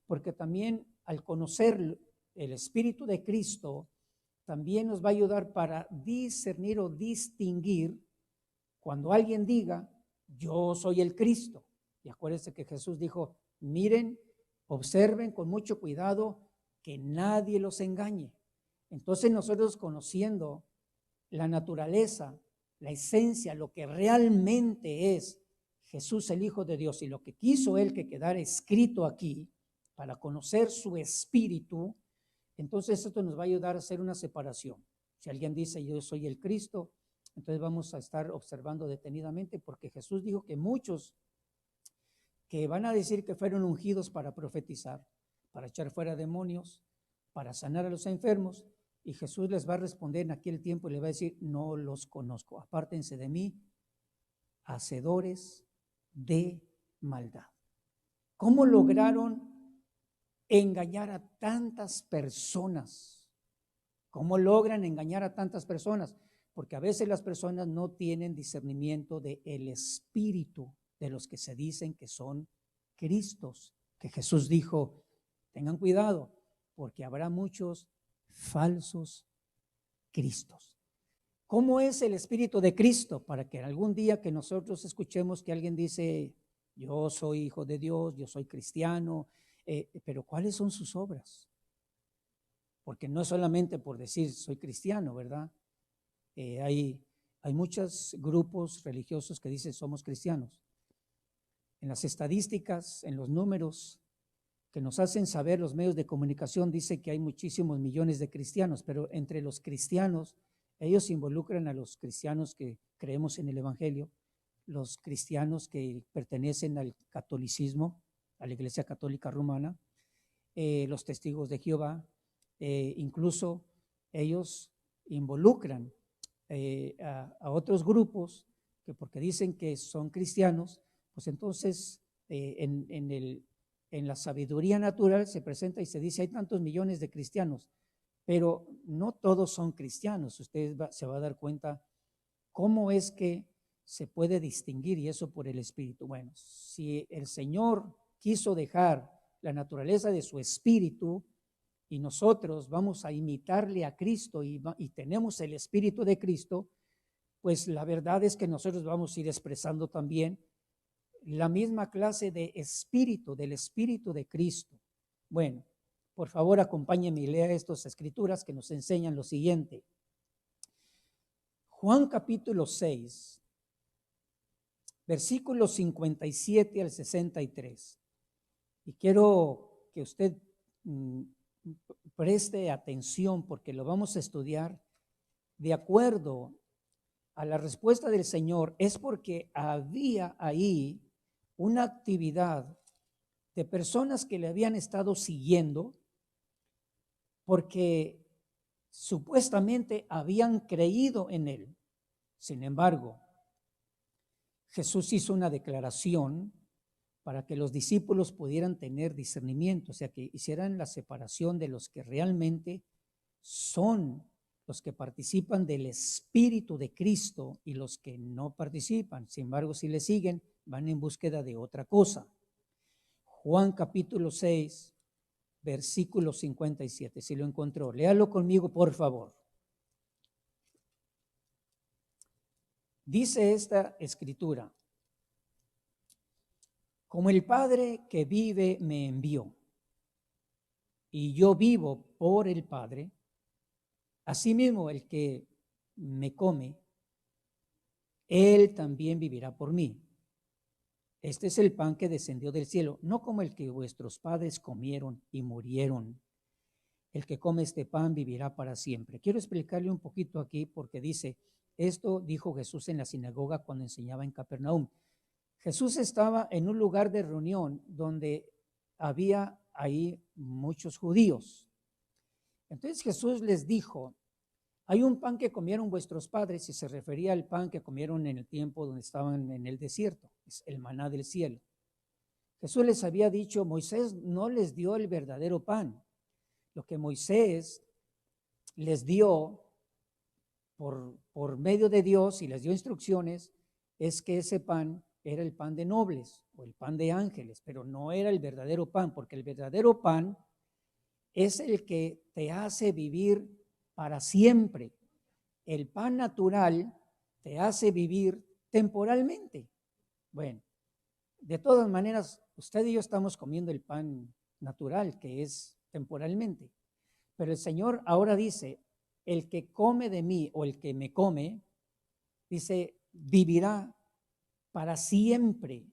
porque también al conocer el espíritu de Cristo, también nos va a ayudar para discernir o distinguir cuando alguien diga, yo soy el Cristo. Y acuérdense que Jesús dijo, miren, observen con mucho cuidado que nadie los engañe. Entonces nosotros, conociendo la naturaleza, la esencia, lo que realmente es Jesús el Hijo de Dios y lo que quiso Él que quedara escrito aquí para conocer su espíritu, entonces esto nos va a ayudar a hacer una separación. Si alguien dice yo soy el Cristo, entonces vamos a estar observando detenidamente, porque Jesús dijo que muchos que van a decir que fueron ungidos para profetizar, para echar fuera demonios, para sanar a los enfermos, y Jesús les va a responder en aquel tiempo y les va a decir, no los conozco, apártense de mí, hacedores de maldad. ¿Cómo lograron engañar a tantas personas? ¿Cómo logran engañar a tantas personas? porque a veces las personas no tienen discernimiento del espíritu de los que se dicen que son Cristos, que Jesús dijo, tengan cuidado, porque habrá muchos falsos Cristos. ¿Cómo es el espíritu de Cristo? Para que algún día que nosotros escuchemos que alguien dice, yo soy hijo de Dios, yo soy cristiano, pero ¿cuáles son sus obras? Porque no es solamente por decir soy cristiano, ¿verdad? Hay muchos grupos religiosos que dicen somos cristianos. En las estadísticas, en los números que nos hacen saber los medios de comunicación, dice que hay muchísimos millones de cristianos, pero entre los cristianos, ellos involucran a los cristianos que creemos en el Evangelio, los cristianos que pertenecen al catolicismo, a la Iglesia Católica Romana, los testigos de Jehová, incluso ellos involucran a otros grupos que porque dicen que son cristianos, pues entonces en la sabiduría natural se presenta y se dice hay tantos millones de cristianos, pero no todos son cristianos. Usted se va a dar cuenta cómo es que se puede distinguir, y eso por el Espíritu. Bueno, si el Señor quiso dejar la naturaleza de su Espíritu y nosotros vamos a imitarle a Cristo y tenemos el Espíritu de Cristo, pues la verdad es que nosotros vamos a ir expresando también la misma clase de espíritu, del Espíritu de Cristo. Bueno, por favor acompáñenme y lea estas escrituras que nos enseñan lo siguiente. Juan capítulo 6, versículos 57 al 63. Y quiero que usted preste atención porque lo vamos a estudiar de acuerdo a la respuesta del Señor. Es porque había ahí una actividad de personas que le habían estado siguiendo porque supuestamente habían creído en él. Sin embargo, Jesús hizo una declaración para que los discípulos pudieran tener discernimiento, o sea, que hicieran la separación de los que realmente son los que participan del Espíritu de Cristo y los que no participan. Sin embargo, si le siguen, van en búsqueda de otra cosa. Juan capítulo 6, versículo 57. Si lo encontró, léalo conmigo, por favor. Dice esta escritura: como el Padre que vive me envió, y yo vivo por el Padre, asimismo el que me come, él también vivirá por mí. Este es el pan que descendió del cielo, no como el que vuestros padres comieron y murieron. El que come este pan vivirá para siempre. Quiero explicarle un poquito aquí porque dice, esto dijo Jesús en la sinagoga cuando enseñaba en Capernaum. Jesús estaba en un lugar de reunión donde había ahí muchos judíos. Entonces Jesús les dijo, hay un pan que comieron vuestros padres, y se refería al pan que comieron en el tiempo donde estaban en el desierto, es el maná del cielo. Jesús les había dicho, Moisés no les dio el verdadero pan. Lo que Moisés les dio por medio de Dios y les dio instrucciones, es que ese pan era el pan de nobles o el pan de ángeles, pero no era el verdadero pan, porque el verdadero pan es el que te hace vivir para siempre. El pan natural te hace vivir temporalmente. Bueno, de todas maneras, usted y yo estamos comiendo el pan natural, que es temporalmente. Pero el Señor ahora dice, el que come de mí o el que me come, dice, vivirá para siempre,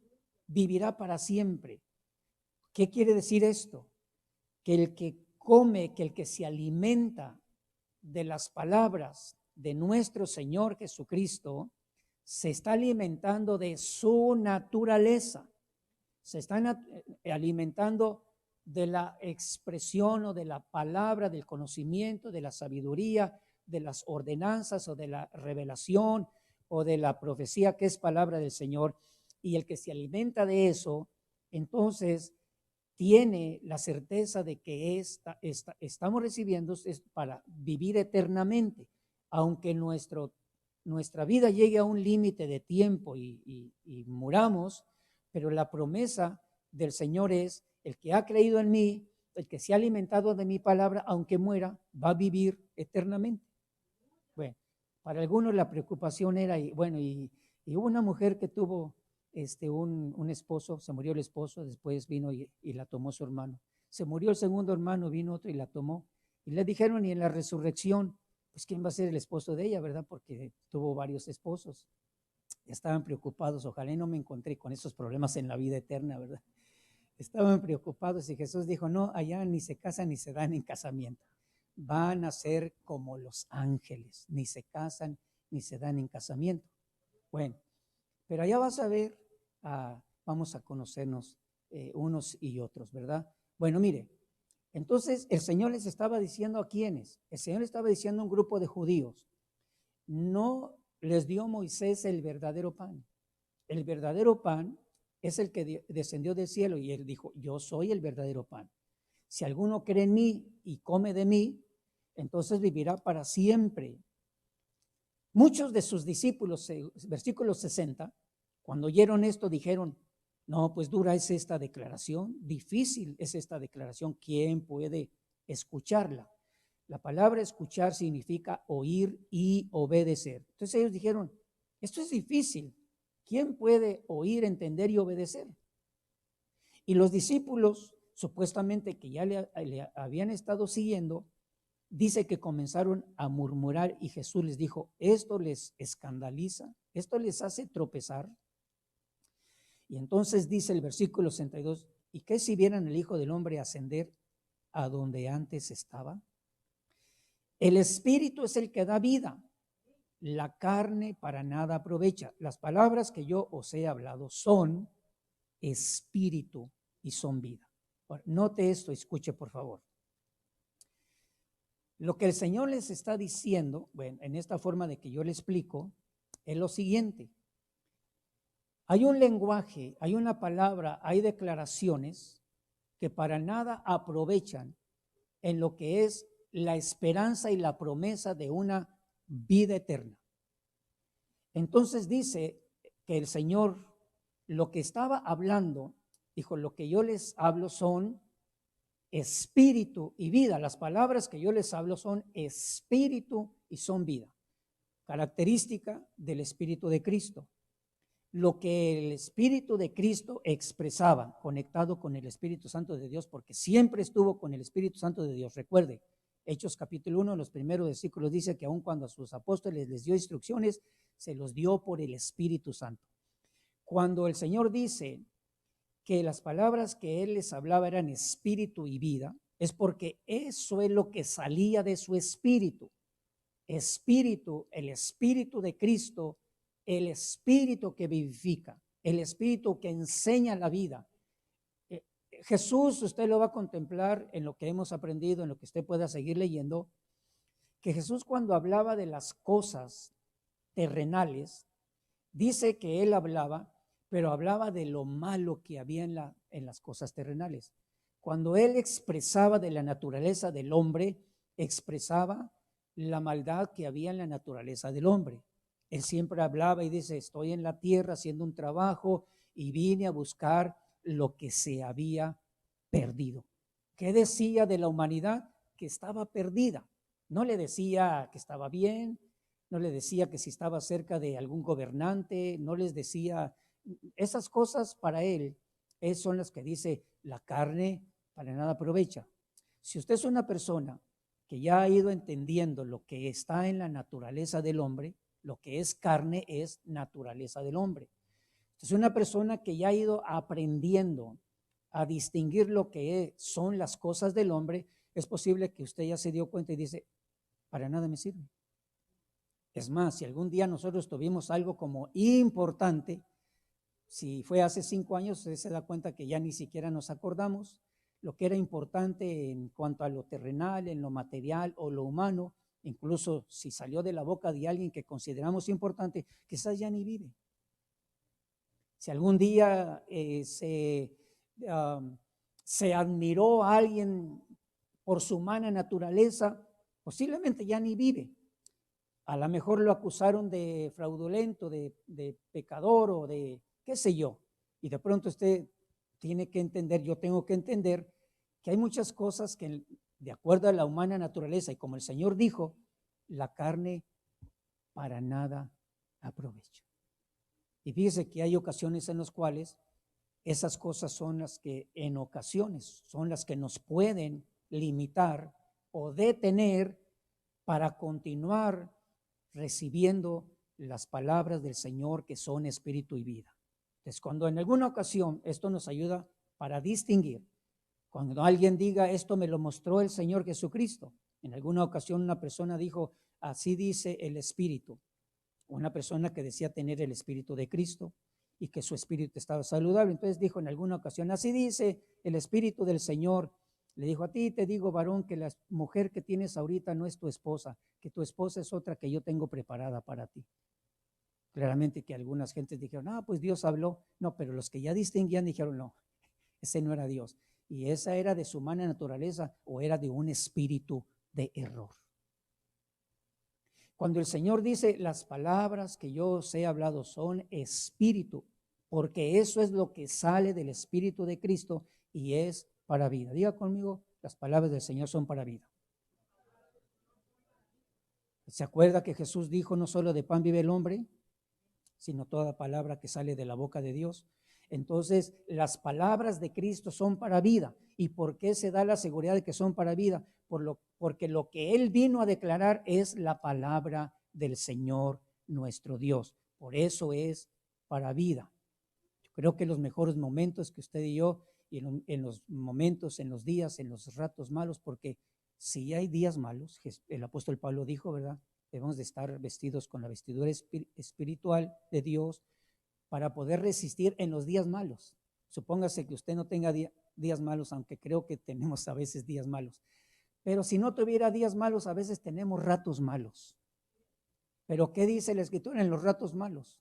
vivirá para siempre. ¿Qué quiere decir esto? Que el que come, que el que se alimenta de las palabras de nuestro Señor Jesucristo, se está alimentando de su naturaleza, se están alimentando de la expresión o de la palabra, del conocimiento, de la sabiduría, de las ordenanzas o de la revelación o de la profecía que es palabra del Señor. Y el que se alimenta de eso, entonces tiene la certeza de que estamos recibiendo es para vivir eternamente, aunque nuestro nuestra vida llegue a un límite de tiempo y muramos, pero la promesa del Señor es: el que ha creído en mí, el que se ha alimentado de mi palabra, aunque muera, va a vivir eternamente. Bueno, para algunos la preocupación era, y hubo una mujer que tuvo un esposo, se murió el esposo, después vino y la tomó su hermano. Se murió el segundo hermano, vino otro y la tomó. Y le dijeron, y en la resurrección, pues ¿quién va a ser el esposo de ella, verdad? Porque tuvo varios esposos. Estaban preocupados, ojalá y no me encontré con esos problemas en la vida eterna, ¿verdad? Estaban preocupados y Jesús dijo, no, allá ni se casan ni se dan en casamiento. Van a ser como los ángeles, ni se casan ni se dan en casamiento. Bueno, pero allá vas a ver, vamos a conocernos unos y otros, ¿verdad? Bueno, mire, entonces el Señor les estaba diciendo a quiénes. El Señor estaba diciendo a un grupo de judíos, no les dio Moisés el verdadero pan. El verdadero pan es el que descendió del cielo, y él dijo, yo soy el verdadero pan. Si alguno cree en mí y come de mí, entonces vivirá para siempre. Muchos de sus discípulos, versículo 60, cuando oyeron esto dijeron, no, pues dura es esta declaración, difícil es esta declaración, ¿quién puede escucharla? La palabra escuchar significa oír y obedecer. Entonces ellos dijeron, esto es difícil, ¿quién puede oír, entender y obedecer? Y los discípulos, supuestamente que ya le habían estado siguiendo, dice que comenzaron a murmurar y Jesús les dijo, ¿esto les escandaliza? ¿Esto les hace tropezar? Y entonces dice el versículo 62, ¿y qué si vieran el Hijo del Hombre ascender a donde antes estaba? El Espíritu es el que da vida, la carne para nada aprovecha. Las palabras que yo os he hablado son espíritu y son vida. Ahora, note esto, escuche por favor. Lo que el Señor les está diciendo, bueno, en esta forma de que yo le explico, es lo siguiente. Hay un lenguaje, hay una palabra, hay declaraciones que para nada aprovechan en lo que es la esperanza y la promesa de una vida eterna. Entonces dice que el Señor, lo que estaba hablando, dijo, lo que yo les hablo son espíritu y vida. Las palabras que yo les hablo son espíritu y son vida. Característica del Espíritu de Cristo. Lo que el Espíritu de Cristo expresaba, conectado con el Espíritu Santo de Dios, porque siempre estuvo con el Espíritu Santo de Dios. Recuerde, Hechos capítulo 1, los primeros versículos dice que aun cuando a sus apóstoles les dio instrucciones, se los dio por el Espíritu Santo. Cuando el Señor dice que las palabras que Él les hablaba eran espíritu y vida, es porque eso es lo que salía de su espíritu. Espíritu, el Espíritu de Cristo, el Espíritu que vivifica, el Espíritu que enseña la vida. Jesús, usted lo va a contemplar en lo que hemos aprendido, en lo que usted pueda seguir leyendo, que Jesús cuando hablaba de las cosas terrenales, dice que Él hablaba, pero hablaba de lo malo que había en las cosas terrenales. Cuando Él expresaba de la naturaleza del hombre, expresaba la maldad que había en la naturaleza del hombre. Él siempre hablaba y dice, estoy en la tierra haciendo un trabajo y vine a buscar lo que se había perdido. ¿Qué decía de la humanidad? Que estaba perdida. No le decía que estaba bien, no le decía que si estaba cerca de algún gobernante, no les decía esas cosas. Para él son las que dice la carne para nada aprovecha. Si usted es una persona que ya ha ido entendiendo lo que está en la naturaleza del hombre, lo que es carne es naturaleza del hombre. Es una persona que ya ha ido aprendiendo a distinguir lo que son las cosas del hombre. Es posible que usted ya se dio cuenta y dice, para nada me sirve. Es más, si algún día nosotros tuvimos algo como importante, si fue hace 5 años, usted se da cuenta que ya ni siquiera nos acordamos lo que era importante en cuanto a lo terrenal, en lo material o lo humano. Incluso si salió de la boca de alguien que consideramos importante, quizás ya ni vive. Si algún día se admiró a alguien por su humana naturaleza, posiblemente ya ni vive. A lo mejor lo acusaron de fraudulento, de pecador o de qué sé yo. Y de pronto usted tiene que entender, yo tengo que entender que hay muchas cosas que de acuerdo a la humana naturaleza y como el Señor dijo, la carne para nada aprovecha. Y fíjese que hay ocasiones en las cuales esas cosas son las que en ocasiones son las que nos pueden limitar o detener para continuar recibiendo las palabras del Señor que son espíritu y vida. Entonces, cuando en alguna ocasión esto nos ayuda para distinguir, cuando alguien diga esto me lo mostró el Señor Jesucristo, en alguna ocasión una persona dijo, así dice el Espíritu, una persona que decía tener el Espíritu de Cristo y que su espíritu estaba saludable, entonces dijo en alguna ocasión, así dice el Espíritu del Señor, le dijo, a ti te digo, varón, que la mujer que tienes ahorita no es tu esposa, que tu esposa es otra que yo tengo preparada para ti. Claramente que algunas gentes dijeron, pues Dios habló, no, pero los que ya distinguían dijeron, no, ese no era Dios, y esa era de su humana naturaleza o era de un espíritu de error. Cuando el Señor dice, las palabras que yo os he hablado son espíritu, porque eso es lo que sale del Espíritu de Cristo y es para vida. Diga conmigo, las palabras del Señor son para vida. ¿Se acuerda que Jesús dijo, no solo de pan vive el hombre, sino toda palabra que sale de la boca de Dios? Entonces, las palabras de Cristo son para vida. ¿Y por qué se da la seguridad de que son para vida? Porque lo que Él vino a declarar es la palabra del Señor nuestro Dios. Por eso es para vida. Yo creo que los mejores momentos que usted y yo, y en los momentos, en los días, en los ratos malos, porque si hay días malos, el apóstol Pablo dijo, ¿verdad? Debemos de estar vestidos con la vestidura espiritual de Dios, para poder resistir en los días malos. Supóngase que usted no tenga días malos, aunque creo que tenemos a veces días malos. Pero si no tuviera días malos, a veces tenemos ratos malos. Pero ¿qué dice la Escritura en los ratos malos?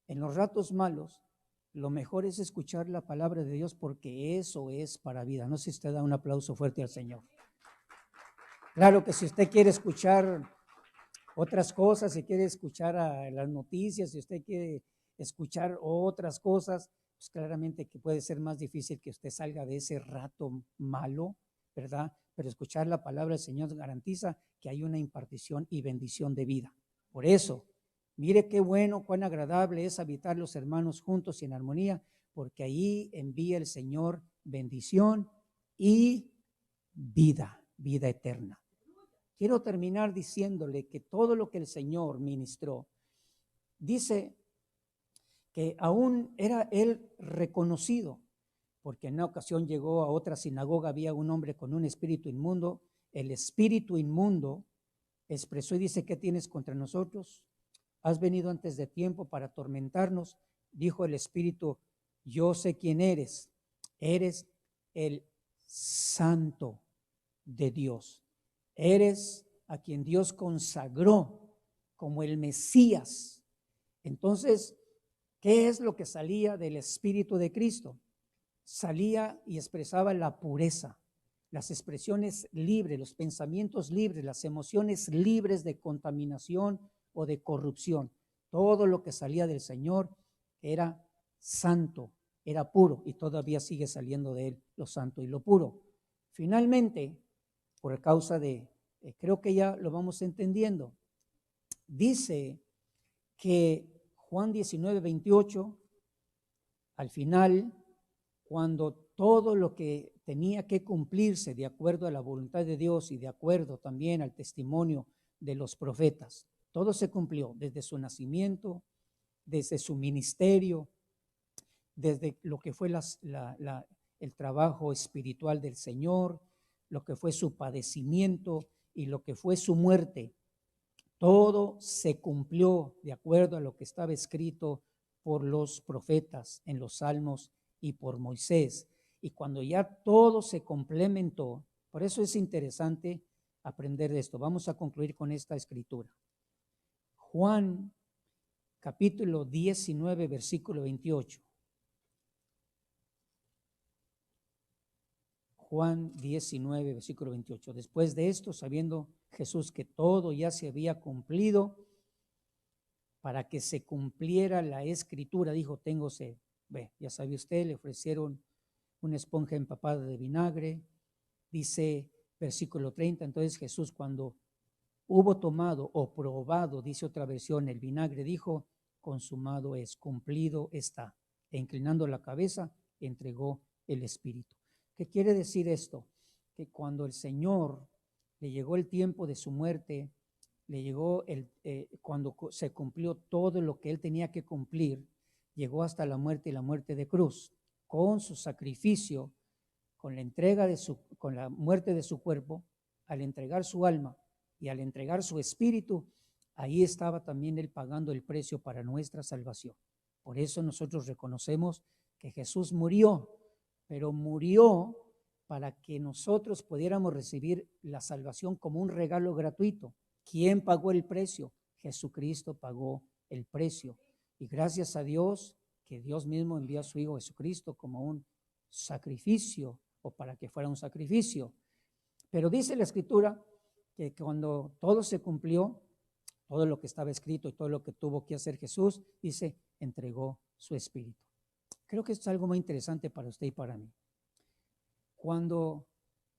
En los ratos malos, lo mejor es escuchar la palabra de Dios porque eso es para vida. No sé si usted da un aplauso fuerte al Señor. Claro que si usted quiere escuchar otras cosas, si quiere escuchar a las noticias, si usted quiere escuchar otras cosas, pues claramente que puede ser más difícil que usted salga de ese rato malo, ¿verdad? Pero escuchar la palabra del Señor garantiza que hay una impartición y bendición de vida. Por eso, mire qué bueno, cuán agradable es habitar los hermanos juntos y en armonía, porque ahí envía el Señor bendición y vida, vida eterna. Quiero terminar diciéndole que todo lo que el Señor ministró, dice que aún era él reconocido, porque en una ocasión llegó a otra sinagoga, había un hombre con un espíritu inmundo, el espíritu inmundo expresó y dice, ¿qué tienes contra nosotros? Has venido antes de tiempo para atormentarnos. Dijo el espíritu, yo sé quién eres el Santo de Dios, eres a quien Dios consagró como el Mesías. Entonces, ¿qué es lo que salía del Espíritu de Cristo? Salía y expresaba la pureza, las expresiones libres, los pensamientos libres, las emociones libres de contaminación o de corrupción. Todo lo que salía del Señor era santo, era puro y todavía sigue saliendo de él lo santo y lo puro. Finalmente, por causa de, creo que ya lo vamos entendiendo, dice que Juan 19:28, al final, cuando todo lo que tenía que cumplirse de acuerdo a la voluntad de Dios y de acuerdo también al testimonio de los profetas, todo se cumplió desde su nacimiento, desde su ministerio, desde lo que fue el trabajo espiritual del Señor, lo que fue su padecimiento y lo que fue su muerte. Todo se cumplió de acuerdo a lo que estaba escrito por los profetas en los Salmos y por Moisés. Y cuando ya todo se complementó, por eso es interesante aprender de esto. Vamos a concluir con esta escritura. Juan capítulo 19, versículo 28. Juan 19, versículo 28. Después de esto, sabiendo Jesús que todo ya se había cumplido, para que se cumpliera la escritura, dijo, tengo sed. Ve, ya sabe usted, le ofrecieron una esponja empapada de vinagre. Dice versículo 30, entonces Jesús cuando hubo tomado o probado, dice otra versión, el vinagre, dijo, consumado es, cumplido está. E inclinando la cabeza, entregó el Espíritu. ¿Qué quiere decir esto? Que cuando el Señor le llegó el tiempo de su muerte, le llegó cuando se cumplió todo lo que él tenía que cumplir, llegó hasta la muerte y la muerte de cruz. Con su sacrificio, con la entrega con la muerte de su cuerpo, al entregar su alma y al entregar su espíritu, ahí estaba también él pagando el precio para nuestra salvación. Por eso nosotros reconocemos que Jesús murió, pero murió para que nosotros pudiéramos recibir la salvación como un regalo gratuito. ¿Quién pagó el precio? Jesucristo pagó el precio. Y gracias a Dios que Dios mismo envió a su Hijo Jesucristo como un sacrificio, o para que fuera un sacrificio. Pero dice la Escritura que cuando todo se cumplió, todo lo que estaba escrito y todo lo que tuvo que hacer Jesús, dice, entregó su Espíritu. Creo que esto es algo muy interesante para usted y para mí. Cuando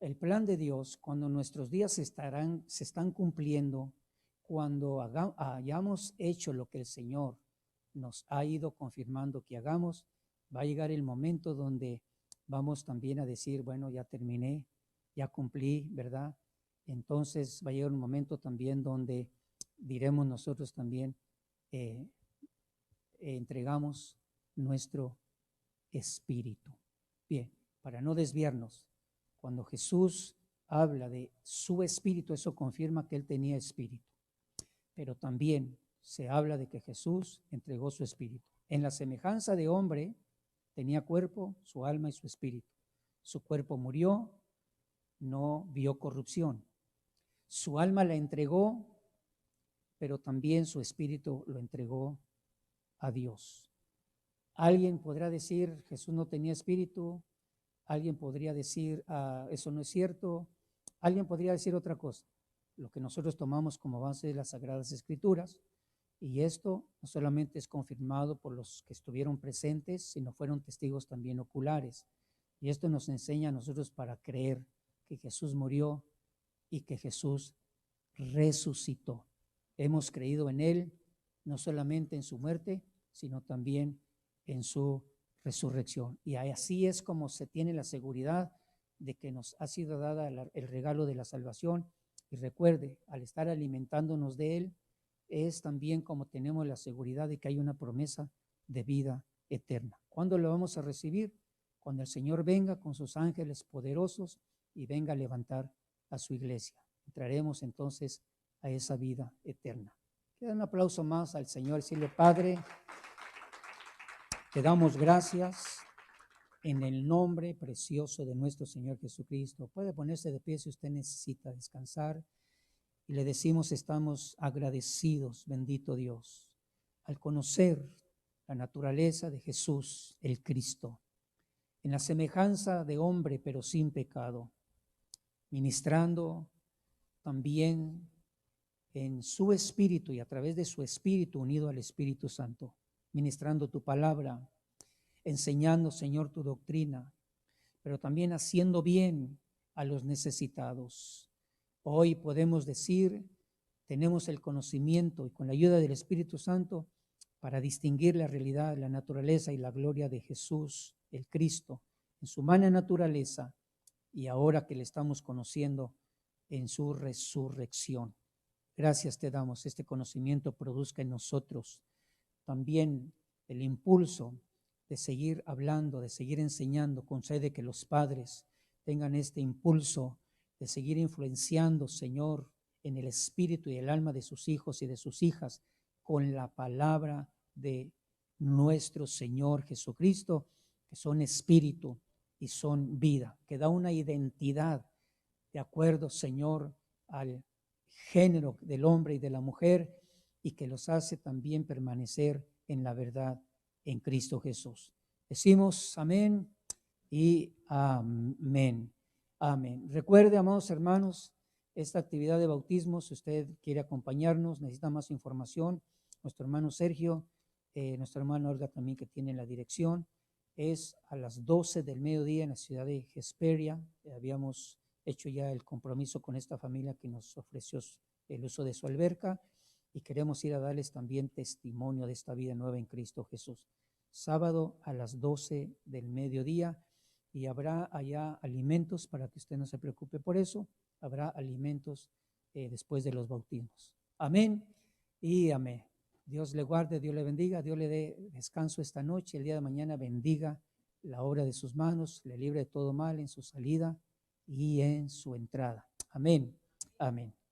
el plan de Dios, cuando nuestros días se están cumpliendo, cuando hayamos hecho lo que el Señor nos ha ido confirmando que hagamos, va a llegar el momento donde vamos también a decir, bueno, ya terminé, ya cumplí, ¿verdad? Entonces va a llegar un momento también donde diremos nosotros también, entregamos nuestro espíritu. Bien, para no desviarnos, cuando Jesús habla de su espíritu, eso confirma que él tenía espíritu. Pero también se habla de que Jesús entregó su espíritu. En la semejanza de hombre, tenía cuerpo, su alma y su espíritu. Su cuerpo murió, no vio corrupción. Su alma la entregó, pero también su espíritu lo entregó a Dios. Alguien podrá decir, Jesús no tenía espíritu. Alguien podría decir, eso no es cierto. Alguien podría decir otra cosa. Lo que nosotros tomamos como base de las Sagradas Escrituras. Y esto no solamente es confirmado por los que estuvieron presentes, sino fueron testigos también oculares. Y esto nos enseña a nosotros para creer que Jesús murió y que Jesús resucitó. Hemos creído en Él, no solamente en su muerte, sino también en su resurrección. Y así es como se tiene la seguridad de que nos ha sido dada el regalo de la salvación. Y recuerde, al estar alimentándonos de Él, es también como tenemos la seguridad de que hay una promesa de vida eterna. ¿Cuándo lo vamos a recibir? Cuando el Señor venga con sus ángeles poderosos y venga a levantar a su iglesia. Entraremos entonces a esa vida eterna. Queda un aplauso más al Señor. Decirle, Padre, te damos gracias en el nombre precioso de nuestro Señor Jesucristo. Puede ponerse de pie si usted necesita descansar. Y le decimos, estamos agradecidos, bendito Dios, al conocer la naturaleza de Jesús, el Cristo, en la semejanza de hombre, pero sin pecado, ministrando también en su espíritu y a través de su espíritu unido al Espíritu Santo, ministrando tu palabra, enseñando, Señor, tu doctrina, pero también haciendo bien a los necesitados. Hoy podemos decir, tenemos el conocimiento y con la ayuda del Espíritu Santo para distinguir la realidad, la naturaleza y la gloria de Jesús, el Cristo, en su humana naturaleza y ahora que le estamos conociendo en su resurrección. Gracias te damos, este conocimiento produzca en nosotros también el impulso de seguir hablando, de seguir enseñando. Concede que los padres tengan este impulso de seguir influenciando, Señor, en el espíritu y el alma de sus hijos y de sus hijas con la palabra de nuestro Señor Jesucristo, que son espíritu y son vida, que da una identidad de acuerdo, Señor, al género del hombre y de la mujer y que los hace también permanecer en la verdad en Cristo Jesús. Decimos amén y amén. Amén. Recuerde, amados hermanos, esta actividad de bautismo, si usted quiere acompañarnos, necesita más información, nuestro hermano Sergio, nuestra hermana Olga también que tiene la dirección, es a las 12 del mediodía en la ciudad de Hesperia. Habíamos hecho ya el compromiso con esta familia que nos ofreció el uso de su alberca y queremos ir a darles también testimonio de esta vida nueva en Cristo Jesús. Sábado a las 12 del mediodía y habrá allá alimentos para que usted no se preocupe por eso. Habrá alimentos después de los bautismos. Amén y amén. Dios le guarde, Dios le bendiga, Dios le dé descanso esta noche, el día de mañana bendiga la obra de sus manos, le libre de todo mal en su salida y en su entrada. Amén, amén.